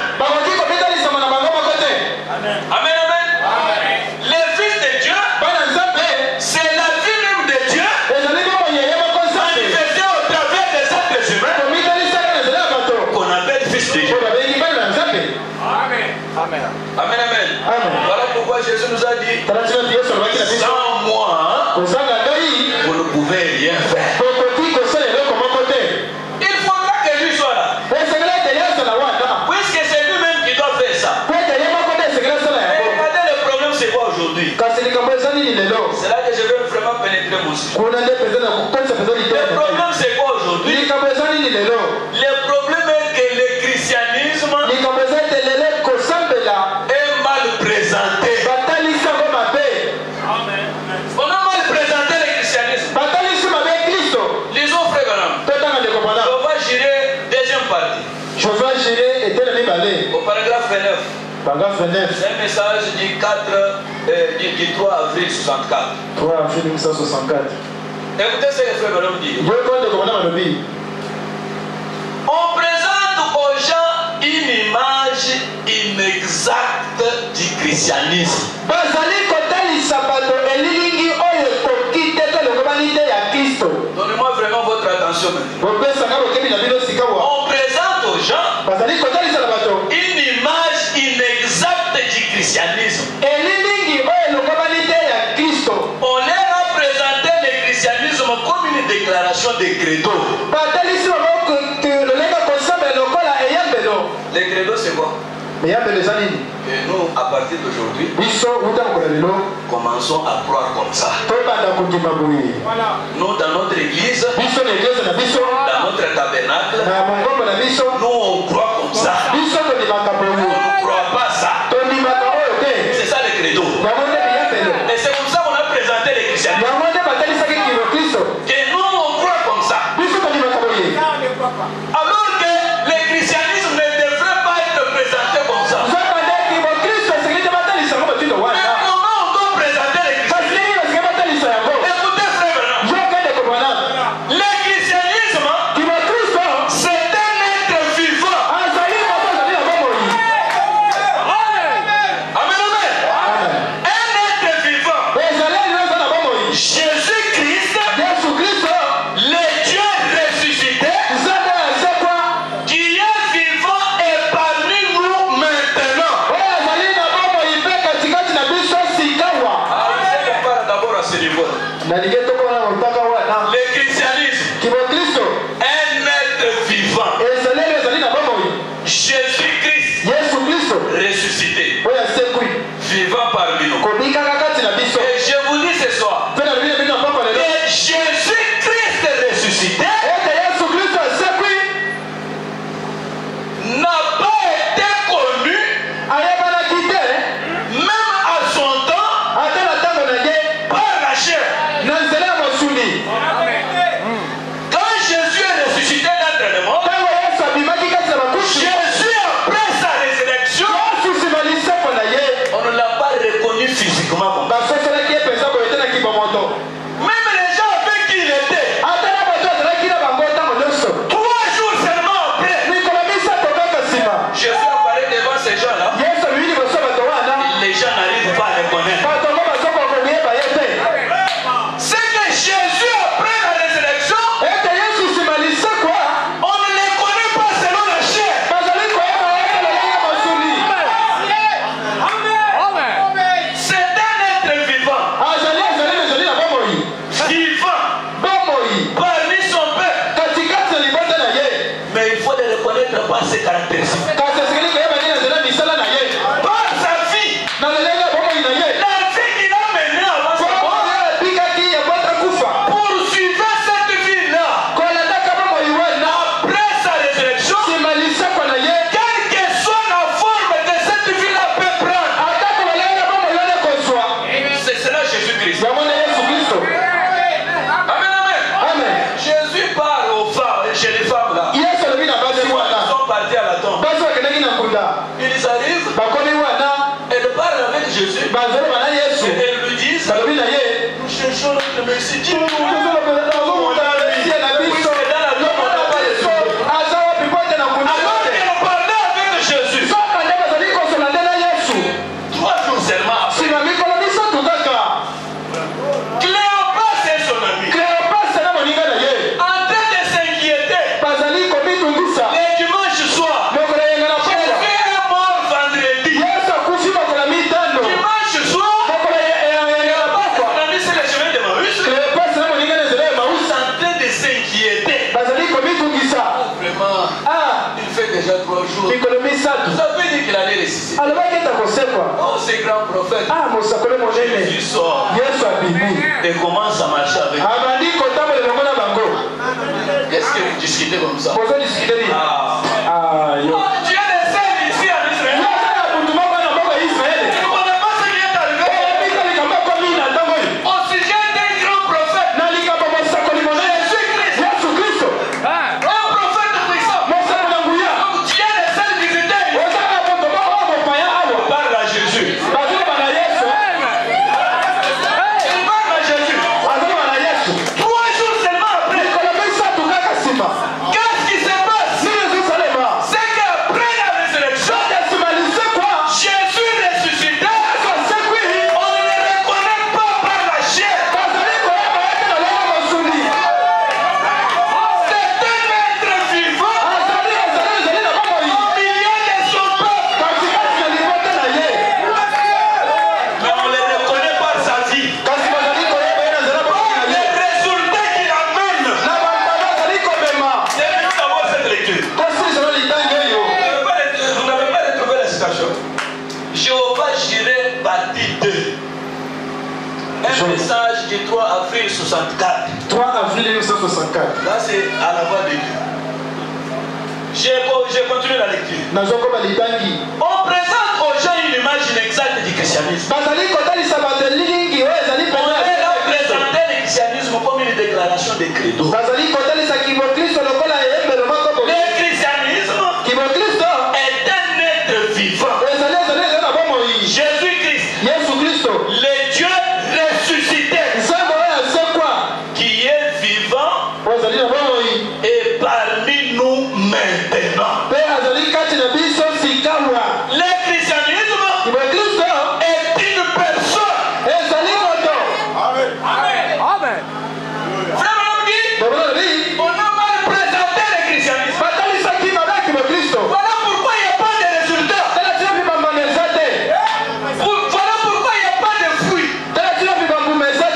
S1: Amen, amen. Les fils de Dieu, c'est la vie même de Dieu manifestée au travers des êtres humains qu'on appelle fils de Dieu. Amen. Amen, amen. Voilà pourquoi Jésus nous a dit, sans moi, vous ne pouvez rien faire. Il faudra que lui soit là. Puisque c'est lui-même qui doit faire ça. Et regardez le problème, c'est quoi aujourd'hui? C'est là que je veux vraiment pénétrer mon sujet. Le problème, c'est quoi aujourd'hui? Le problème est que le christianisme est mal présenté. On a mal présenté le christianisme. Lisons frère Branham. On va gérer deuxième partie. Au paragraphe 29. C'est un message du 3 avril 64.
S2: 3 avril 1964.
S1: Écoutez ce que frère Branham dit. On présente aux gens une image inexacte du christianisme. Donnez-moi vraiment votre attention maintenant. On présente aux gens une image inexacte du christianisme. On leur a présenté le christianisme comme une déclaration de credo. Le credo, c'est quoi? Et nous, à partir d'aujourd'hui, commençons à croire comme ça. Nous, dans notre église, dans notre tabernacle, nous, on croit comme ça. On ne croit pas ça. C'est ça le credo. Et c'est comme ça qu'on a présenté les chrétiens. Que nous, on croit comme ça. Alors que le christianisme ne devrait pas être présenté comme ça. Mais comment on doit présenter le christianisme? Écoutez frère Branham. Le christianisme, c'est un ses caractéristiques.
S2: Par sa vie. La vie qu'il a menée avant sa mort. Poursuivait cette vie-là. Après sa résurrection. Quelle que soit la forme que cette vie-là peut prendre. C'est cela Jésus-Christ. Amen. Jésus parle aux femmes, chez les femmes là. Ils sont partis à la tombe. Ils arrivent. Elles parlent avec Jésus. Et elles lui disent, nous cherchons notre Messie. Dis-nous. Ça veut dire qu'il allait ressusciter. Oh, c'est grand prophète. Jésus sort et commence à marcher avec lui. Qu'est-ce que vous discutez comme ça? Oh, tu as des scènes ici en Israël. Tu ne connais pas ce qui est arrivé. Au sujet d'un grand prophète. Jésus-Christ. Un prophète puissant. Donc tu as des scènes visitées. On parle à Jésus. Il parle à Jésus. 3 jours seulement après. Qu'est-ce qui se passe? C'est qu'après la résurrection, Jésus ressuscité, on ne le reconnaît pas par la chair. C'est un être vivant au milieu de son peuple. Mais on le reconnaît par sa vie. Les résultats qu'il amène. C'est mieux d'avoir cette lecture. Vous n'avez pas retrouvé la citation. Jéhovah Jireh, partie 2. Un message du 3 avril 64. 3 avril 1964.
S1: Là, c'est à la voix de Dieu. J'ai continué la lecture. On présente aux gens une image inexacte du christianisme. On est là présenter le christianisme comme une déclaration de credo. Le christianisme est un être vivant. Jésus-Christ, le Dieu ressuscité, qui est vivant et parmi nous maintenant. Le christianisme est une personne.
S3: Amen.
S1: Frère Madame dit, on a mal présenté le christianisme. Voilà pourquoi il n'y a pas de résultats. Voilà pourquoi il n'y a pas de fruits. C'est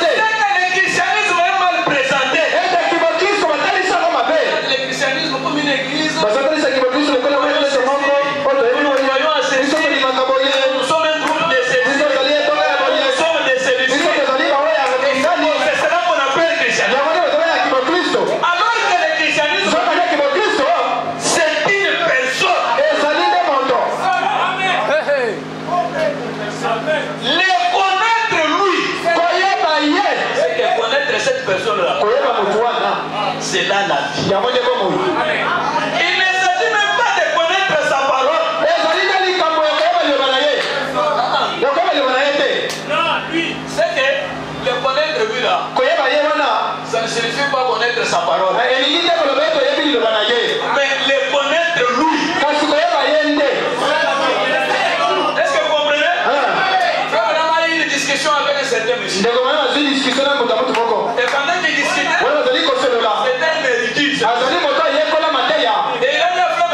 S1: que le christianisme est mal présenté. Le christianisme comme une église. Nous sommes un groupe de services. Nous sommes des services. C'est cela qu'on appelle le christianisme. Alors que le christianisme, c'est une personne. Les connaître lui, c'est que connaître cette personne-là, c'est là la vie. Il ne s'agit même pas de connaître sa parole. C'est que le connaître lui là, ça ne signifie pas connaître sa parole. Mais le connaître lui. Est-ce que vous comprenez? Frère Madame a eu une discussion avec un certain monsieur. Et pendant qu'il discutait, c'était un érudit. Et il a dit à Frère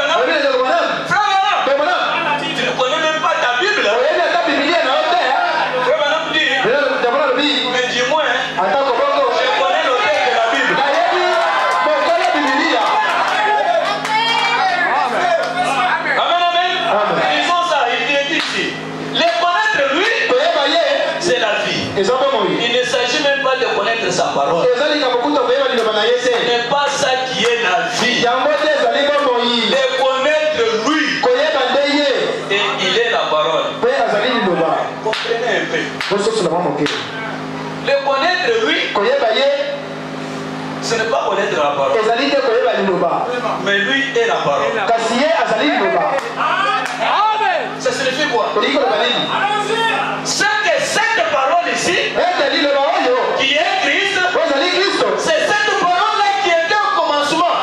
S1: Madame, tu ne connais même pas ta Bible. Frère Madame dit, mais dis-moi, je connais l'auteur de la Bible. Le connaître lui, ce n'est pas connaître la parole. Mais lui est la parole. Ça signifie quoi? C'est que cette parole ici, qui est Christ, c'est cette parole-là qui était au commencement.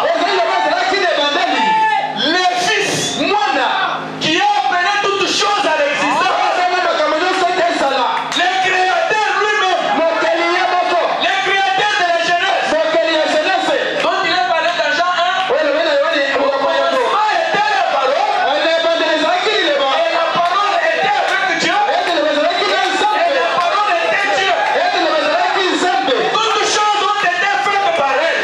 S1: Le Fils, qui a amené toutes choses à l'existence. Le Créateur lui-même. Le Créateur de la jeunesse. Donc il est parlé dans Jean 1. Au commencement était la parole. Et la parole était avec Dieu. Et la parole était Dieu. Toutes choses ont été faites par elle.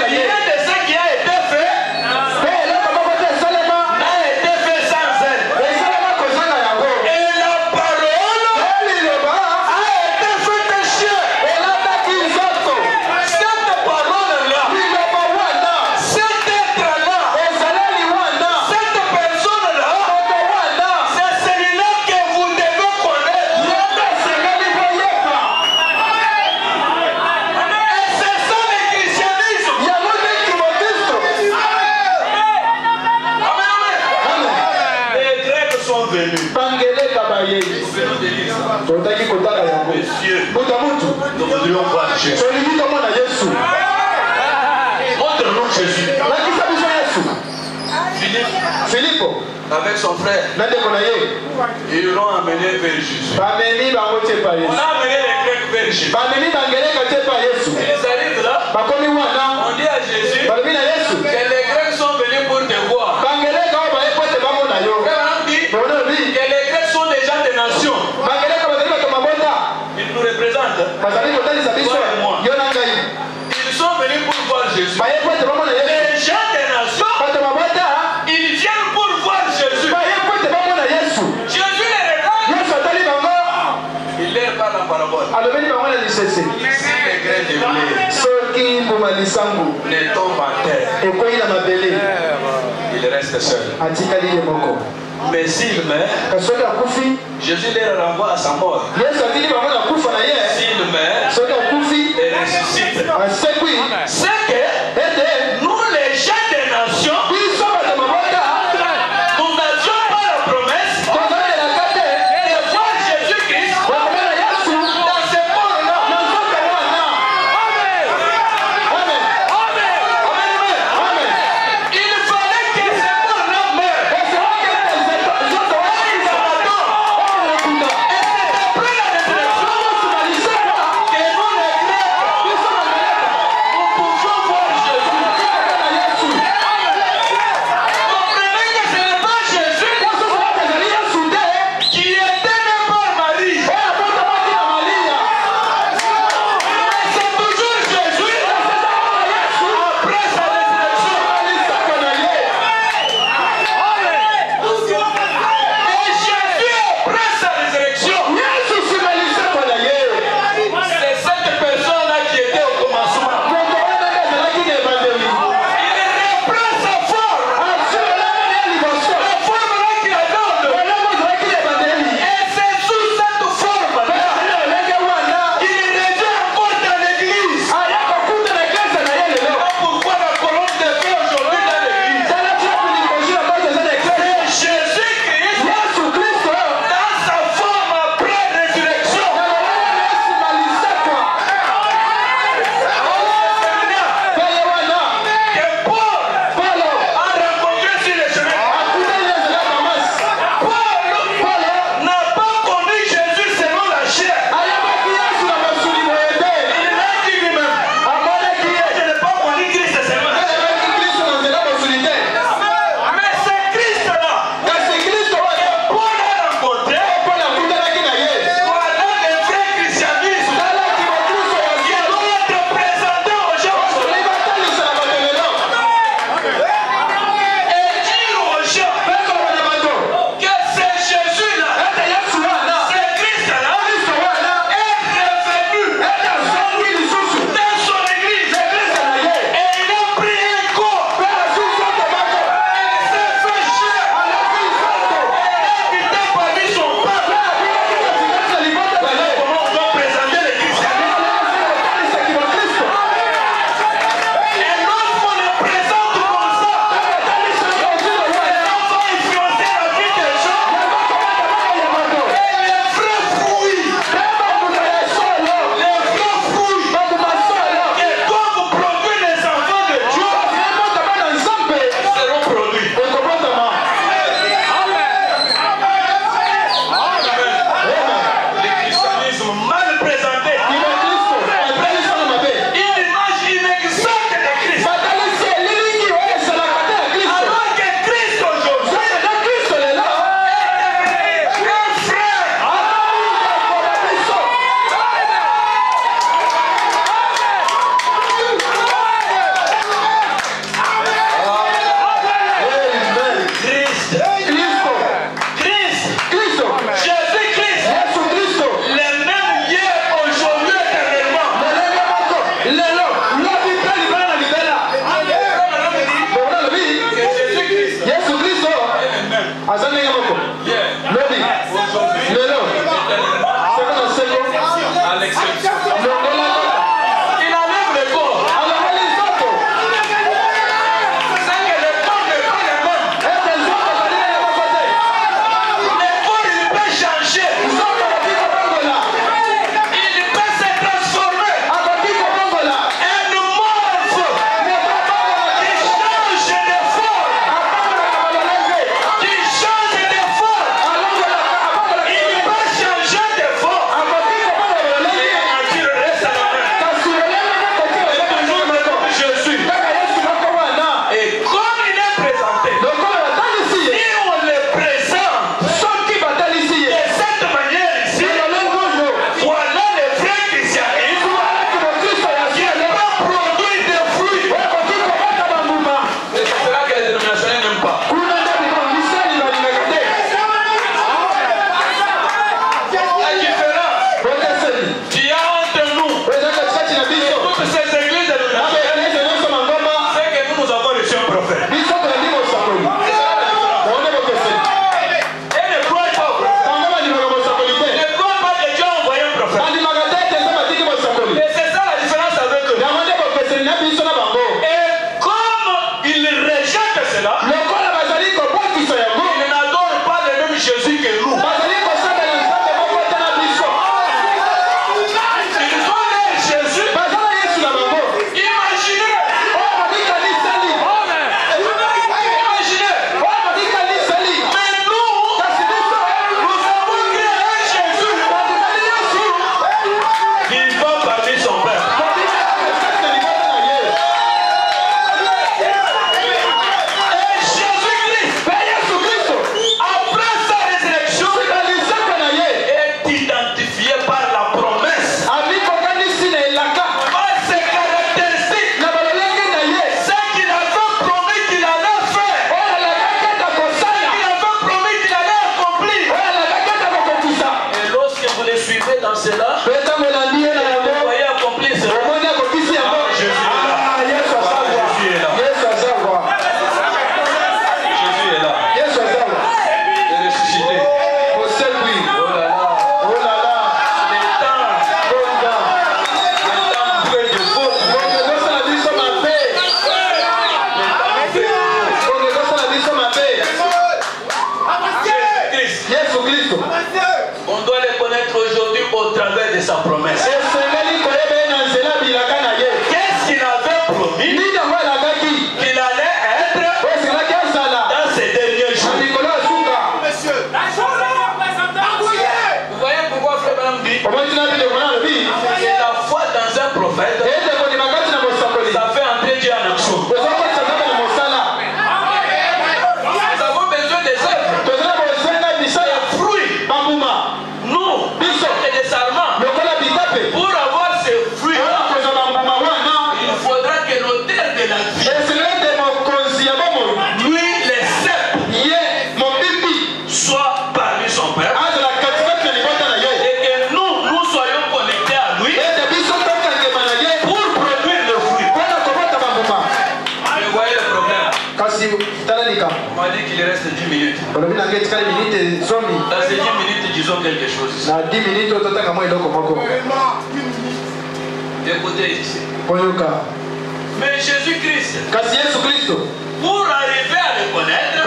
S1: Rien de ce qui a été fait n'a été fait sans elle. Et la parole a été faite chair. Cette parole-là, cet être-là, cette personne-là, c'est celui-là que vous devez connaître. Et c'est ça le christianisme. Amen. Les Grecs sont venus. Messieurs, nous voudrions voir Jésus. Montre-nous Jésus. Philippe, avec son frère, ils l'ont amené vers Jésus. On a amené les Grecs vers Jésus. Ils arrivent là, on dit à Jésus que les Grecs sont venus pour te voir. Que les Grecs sont des gens des nations. Ils nous représentent. Ils sont venus pour voir Jésus. Les gens des nations, ils viennent pour voir Jésus. Jésus les regarde. Il leur parle en parabole. Si les grains de blé ne tombent en terre, il reste seul. Mais s'il meurt, Jésus les renvoie à sa mort. S'il meurt et ressuscite, c'est que nous les gens des nations, nous n'avions pas la promesse de voir Jésus-Christ dans ce monde-là. Il fallait que ce monde-là meure. Et c'était après la résurrection que nous les Grecs, nous sa promesse. Qu'est-ce qu'il avait promis? Qu'il allait être dans ces derniers jours. Vous voyez pourquoi Frère Branham dit la foi dans un prophète, ça fait entrer Dieu en action. Nous avons besoin des œuvres, des fruits. Nous, et des sarments. Pour avoir ces fruits, il faudra que l'auteur de la vie, lui, les sept, soit parmi son peuple. Et que nous soyons connectés à lui pour produire le fruit. Vous voyez le problème? On m'a dit qu'il reste 10 minutes. Dans ces 10 minutes, disons quelque chose. Écoutez ici. Mais Jésus-Christ, pour arriver à le connaître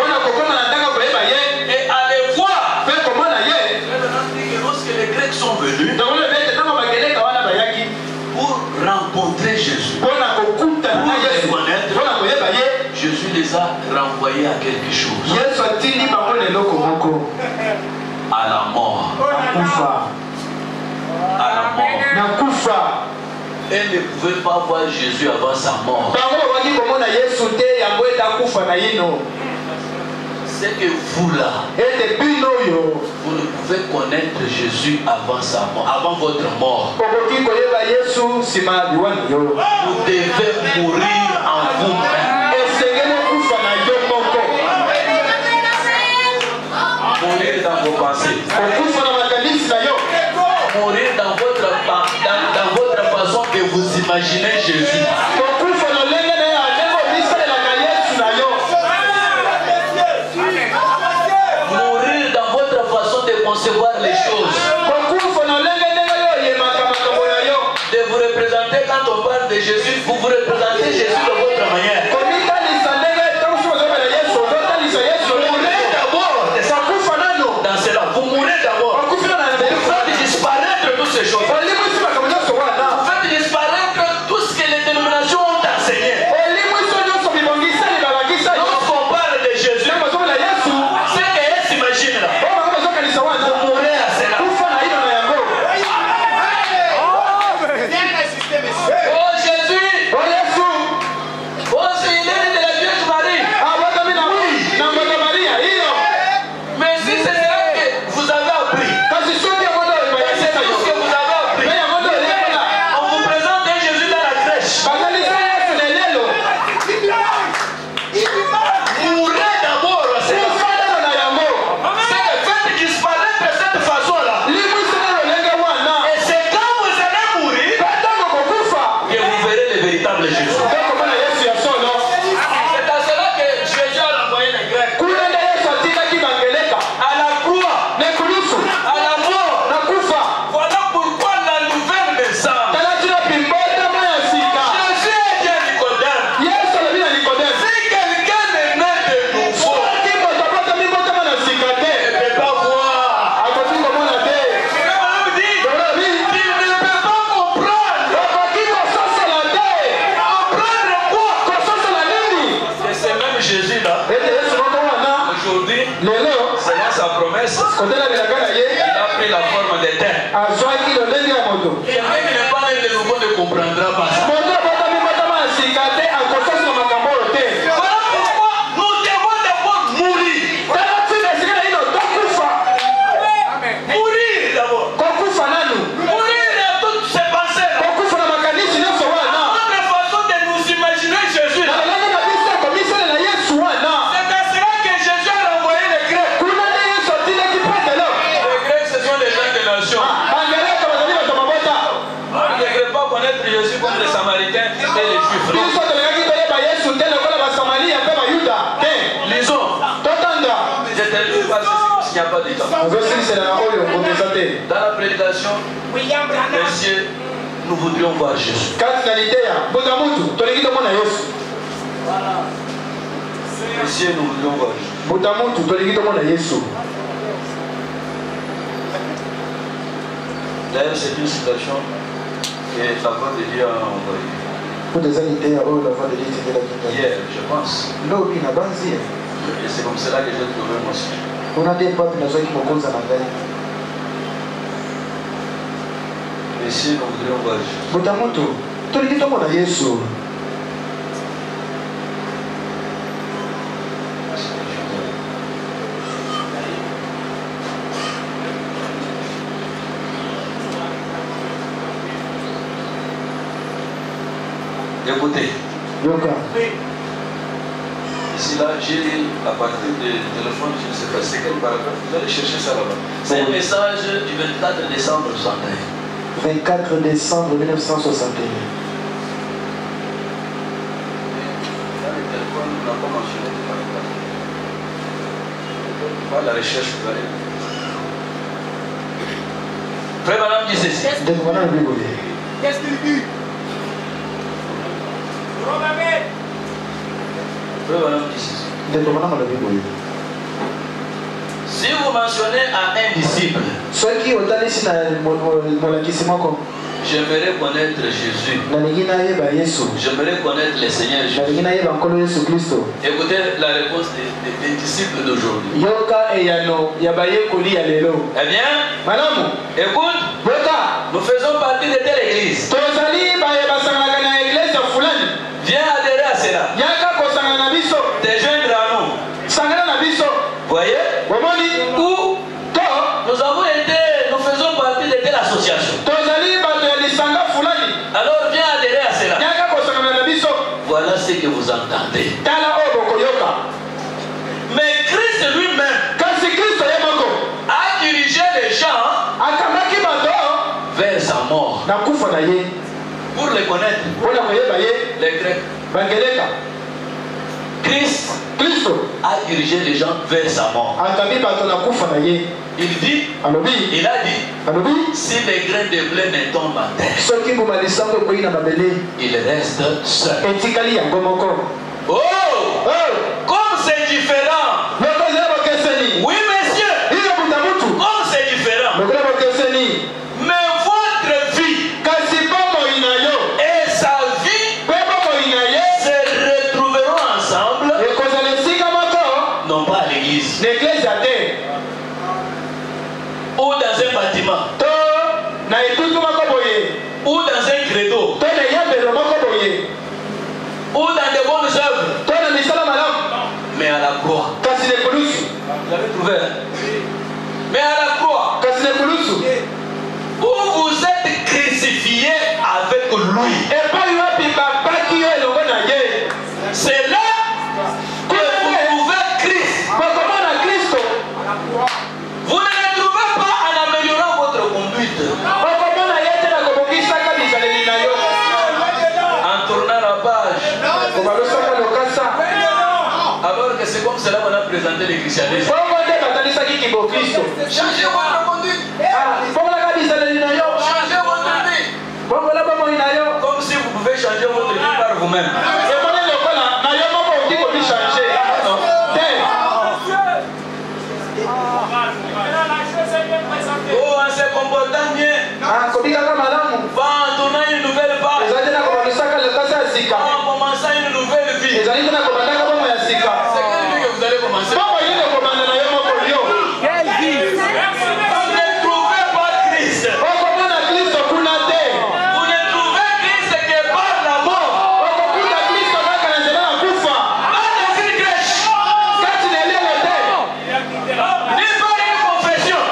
S1: et à le voir, lorsque les Grecs sont venus pour rencontrer Jésus, pour le connaître, Jésus les a renvoyés à quelque chose. À la mort. À la mort. Elle ne pouvait pas voir Jésus avant sa mort. C'est que vous là, vous ne pouvez connaître Jésus avant sa mort, avant votre mort. Vous devez mourir en vous-même. Mourir dans vos pensées. Mourir dans votre façon de vous imaginer Jésus. Mourir dans votre façon de concevoir les choses. De vous représenter quand on parle de Jésus, vous vous représentez Jésus de votre manière. Vous mourrez d'abord. Vous faites disparaître toutes ces choses. Vous faites disparaître tout ce que les dénominations ont enseigné. Lorsqu'on parle de Jésus, c'est qu'elle s'imagine là. Vous mourrez à cela. Oh Jésus! Oh c'est il est de la Vierge Marie. Mais si c'est vous avez appris. C'est tout ce que vous avez appris. On vous présente un Jésus dans la crèche. Mourrez d'abord. C'est faites disparaître de cette façon-là. Et c'est quand vous allez mourir que vous verrez le véritable Jésus. C'est à cela que Jésus a envoyé les Grecs. À la croix. À la mort. Voilà pourquoi la nouvelle naissance. Jésus est bien Nicodème. Si quelqu'un est né de nouveau, il ne peut pas voir. Il ne peut pas comprendre. Comprendre quoi? Et c'est même Jésus là. Aujourd'hui, selon sa promesse, il a pris la forme d'éther. Quelqu'un qui n'est pas né de nouveau ne comprendra pas ça. Voilà pourquoi nous devons d'abord mourir. Mourir d'abord. Mourir à toutes ces pensées. Notre façon de nous imaginer Jésus. C'est à cela que Jésus a renvoyé les Grecs. Les Grecs, ce sont des gens de nation. On ne devrait pas connaître Jésus comme les Samaritains et les Juifs. Lisons. Je termine parce qu'il n'y a pas de temps. Dans la prédication, messieurs, nous voudrions voir Jésus. Messieurs, nous voudrions voir Jésus. D'ailleurs, c'est une citation que la voix de Dieu a envoyée. Hier, je pense. Et c'est comme cela que j'ai trouvé mon sujet. Et si nous voudrions voir Jésus. Écoutez. Ici là, j'ai lu à partir du téléphone, je ne sais pas c'est quel paragraphe, vous allez chercher ça là-bas. C'est un message du 24 décembre 1961.
S2: 24 décembre 1961.
S1: La recherche, vous allez. Frère Madame dit ceci.
S3: Qu'est-ce qu'il dit?
S1: Frère Madame dit ceci. Si vous mentionnez à un disciple, j'aimerais connaître Jésus. J'aimerais connaître le Seigneur Jésus. Écoutez la réponse des disciples d'aujourd'hui. Eh bien, écoute, nous faisons partie de telle église. Viens adhérer à cela. Te joindre à nous. Voyez? Où nous avons été, nous faisons partie de telle association. Alors viens adhérer à cela. Voilà ce que vous entendez. Mais Christ lui-même a dirigé les gens vers sa mort. Pour les connaître, les Grecs. Christ a dirigé les gens vers sa mort. Il dit, il a dit, si les grains de blé ne tombent à terre, il reste seul. Oh! Comme c'est différent! Oui, messieurs! Comme c'est différent! Mais votre vie et sa vie se retrouveront ensemble, non pas à l'église, ou dans un bâtiment, ou dans un credo, ou dans de bonnes œuvres, mais à la croix. Vous l'avez trouvé, hein? Mais à la croix, où vous êtes crucifié avec lui. C'est là que vous trouvez Christ. Vous ne le trouvez pas en améliorant votre conduite, en tournant la page. Alors que c'est comme cela qu'on a présenté le christianisme. Changez votre conduite. Changez votre vie. Comme si vous pouvez changer votre vie par vous-même. Oh, en se comportant bien. En tournant une nouvelle page. En commençant une nouvelle vie. C'est quelle vie que vous allez commencer? Quelle vie? Vous ne trouvez pas Christ. Vous ne trouvez Christ que par la mort. Pas dans une crèche. Ni par une confession.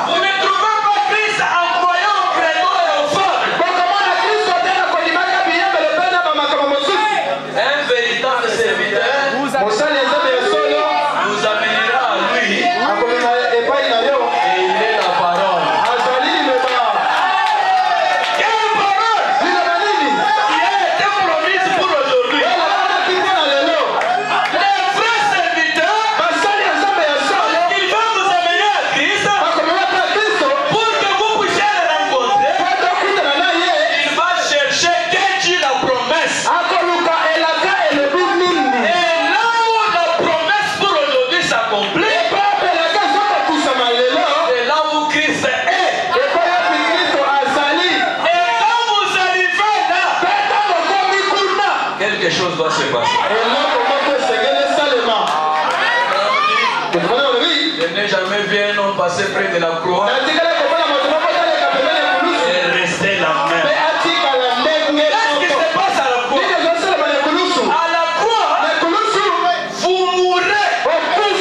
S1: Vous ne trouvez pas Christ en croyant au credo et au fable. quelque chose doit se passer. Je n'ai jamais vu un homme passer près de la croix et rester la même. Qu'est-ce qui se passe à la croix? À la croix, vous mourrez. Vous mourrez tout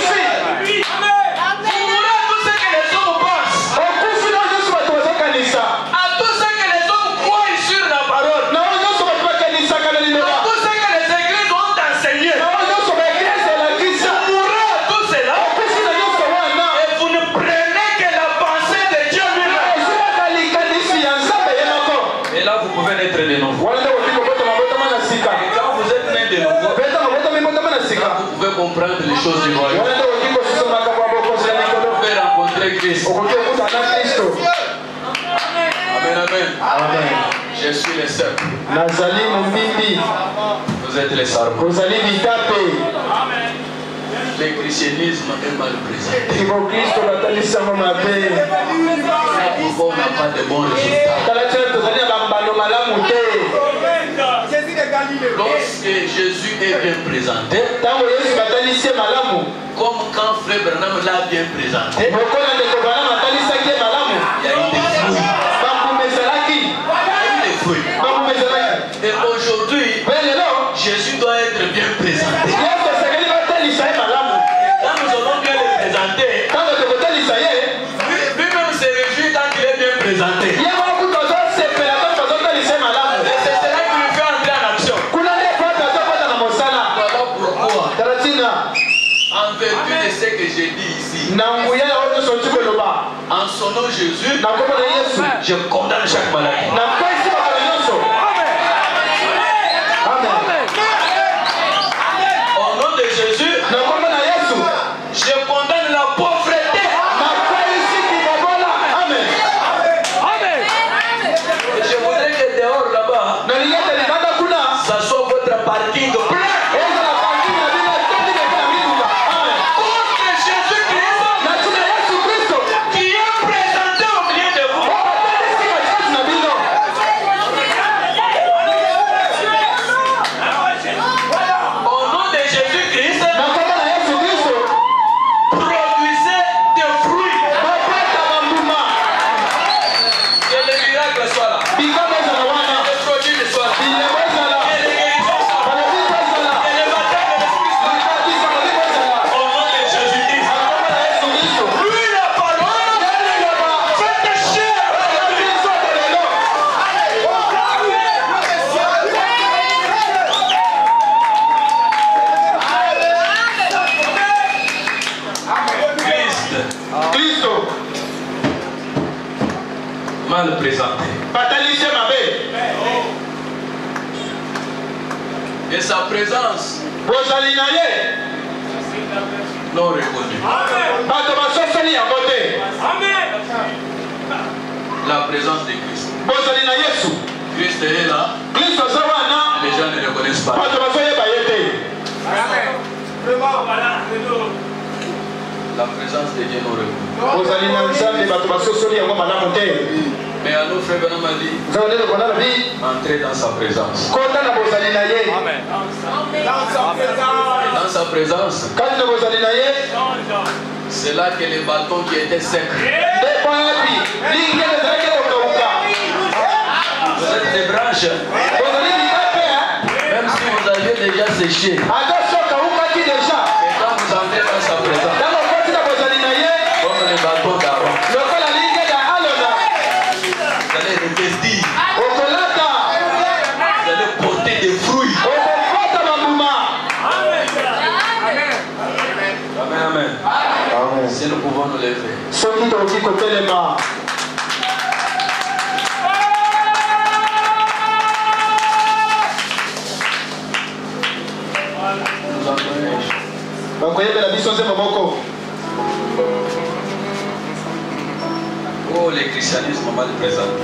S1: ce que les hommes pensent. À tout ce que les hommes croient sur la parole. À tout ce que les églises ont enseigné. Vous mourrez à tout cela. Et vous ne prenez que la pensée de Dieu lui-même. Et là, vous pouvez naître de nouveau. Et quand vous êtes né de nouveau, là, vous pouvez comprendre les choses du royaume. Vous pouvez rencontrer Christ. Amen, amen. Je suis le seul. Vous êtes les sarmes. Le christianisme est mal présenté. Pourquoi on n'a pas de bons résultats? Lorsque Jésus est bien présenté, comme quand Frère Branham l'a bien présenté, il y a eu des fruits. Et aujourd'hui, Jésus doit être bien présenté. Quand nous allons bien le présenter, lui-même se réjouit quand il est bien présenté. Et c'est cela qui lui fait entrer en action. Voilà pourquoi, en vertu de ce que j'ai dit ici, en son nom Jésus, je condamne chaque maladie. Au nom de Jésus, je condamne la pauvreté. Et je voudrais que dehors là-bas, ça soit votre parking plein. Contre Jésus-Christ, qui est présenté au milieu de vous. Au nom de Jésus-Christ, produisez des fruits. Que les miracles soient là. Que les prodiges soient là. Que les guérisons soient là. Que les baptêmes de l'Esprit soient là. Au nom de Jésus-Christ. Lui la parole, faites chair. Christ, mal présenté. Et sa présence non reconnue. La présence de Christ. Christ est là. Les gens ne le connaissent pas. La présence de Dieu nous reconnue. Mais à nous, Frère Branham a dit, entrez dans sa présence. Dans sa présence, c'est là que les bâtons qui étaient secs, vous êtes des branches, même si vous aviez déjà séché, mais quand vous entrez dans sa présence, comme les bâtons d'avant, vous allez revêtir, vous allez porter des fruits. Amen, amen. Si nous pouvons nous lever. Oh, le christianisme mal présenté.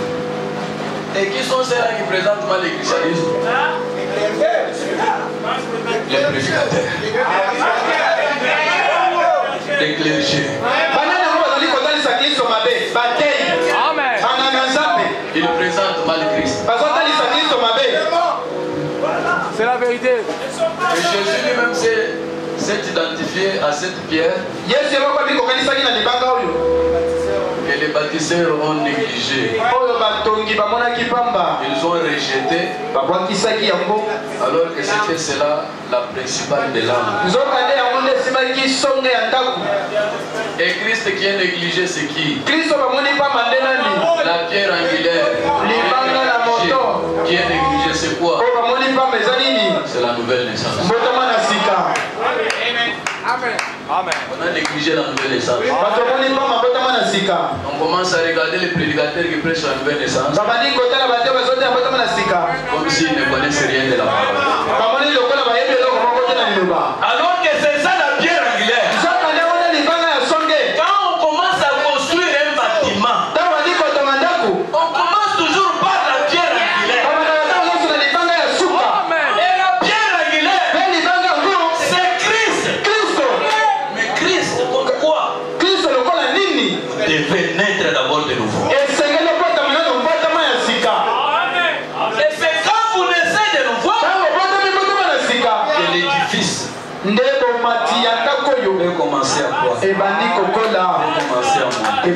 S1: Et qui sont ceux-là qui présentent mal le christianisme? Les prédicateurs, les clergés. Ils présentent mal Christ.
S2: la vérité.
S1: Et Jésus lui-même s'est identifié à cette pierre que les bâtisseurs ont négligé. Ils ont rejeté alors que c'était cela la principale de l'âme. Et Christ qui est négligé, c'est qui? La pierre angulaire. Qui est négligé, c'est quoi? C'est la nouvelle naissance.
S2: Amen. Amen.
S1: On a négligé la nouvelle naissance. On commence à regarder les prédicateurs qui prêchent la nouvelle naissance comme s'ils ne connaissent rien de la parole. Alors que c'est ça la pierre angulaire. Quand on commence à construire un bâtiment, on commence toujours par la pierre angulaire. Et la pierre angulaire, c'est Christ. Mais Christ, pourquoi? Vous devez naître d'abord de nouveau. Et c'est quand vous naissez de nouveau que l'édifice peut commencer à quoi? Peut commencer à monter.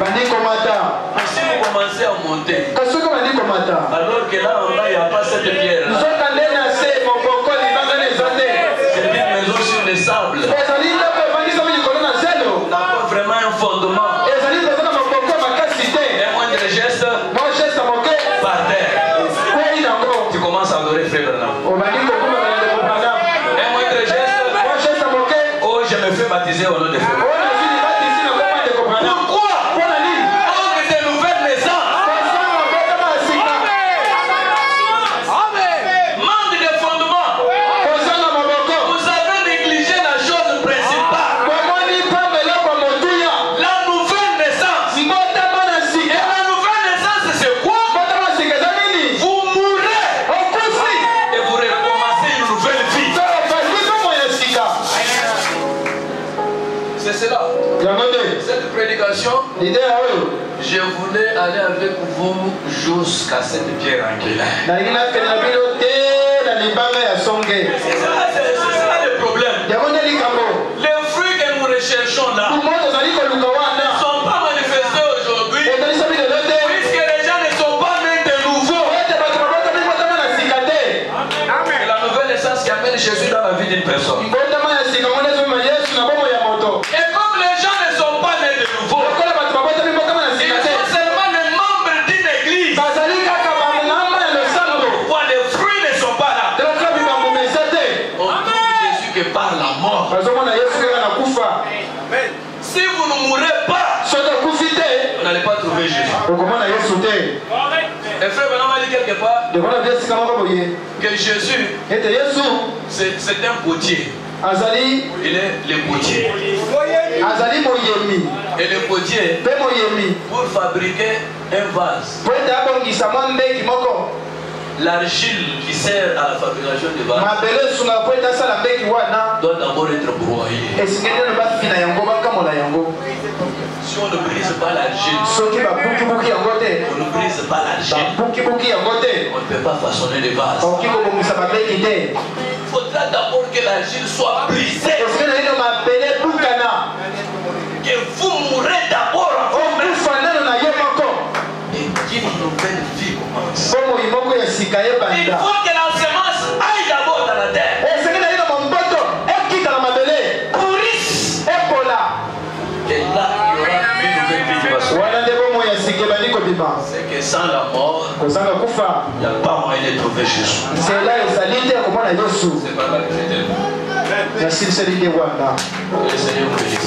S1: Si vous commencez à monter, alors que là en bas il n'y a pas cette pierre là, c'est une maison sur le sable, n'a pas vraiment un fondement. Un moindre geste par terre, tu commences à adorer frère Branham. Un moindre geste, oh je me fais baptiser au nom de frère. Pourquoi? Alors que c'est une nouvelle naissance. Manque de fondement. Vous avez négligé la chose principale. La nouvelle naissance. Et la nouvelle naissance, c'est quoi? Vous mourrez et vous recommencez une nouvelle vie. C'est cela. Cette prédication, je voulais aller avec vous jusqu'à cette pierre angulaire. C'est ça le problème. Les fruits que nous recherchons là ne sont pas manifestés aujourd'hui puisque les gens ne sont pas nés de nouveau. C'est la nouvelle naissance qui amène Jésus dans la vie d'une personne. Et comme les gens ne sont pas nés de nouveau, ils sont seulement les membres d'une église. Pourquoi les fruits ne sont pas là? On trouve Jésus qui parle la mort. Si vous ne mourrez pas, vous n'allez pas trouver Jésus. Et frère Branham a dit quelque part que Jésus, c'est un potier. Il est le potier. Et le potier, pour fabriquer un vase, l'argile qui sert à la fabrication de vase doit d'abord être broyée. Si on ne brise pas l'argile, on ne brise pas l'argile, on ne peut pas façonner des vases. Il faudra d'abord que l'argile soit brisée. Que vous mourrez d'abord avant même. Et qu'une nouvelle vie commence. Il faut que la semence aille d'abord dans la terre. Pourrisse. Et là, il y aura une nouvelle vie qui va sortir. C'est que sans la mort, il n'y a pas moyen de trouver Jésus. C'est par là que je t'aime.
S3: Merci, Seigneur.
S1: Que le Seigneur vous bénisse.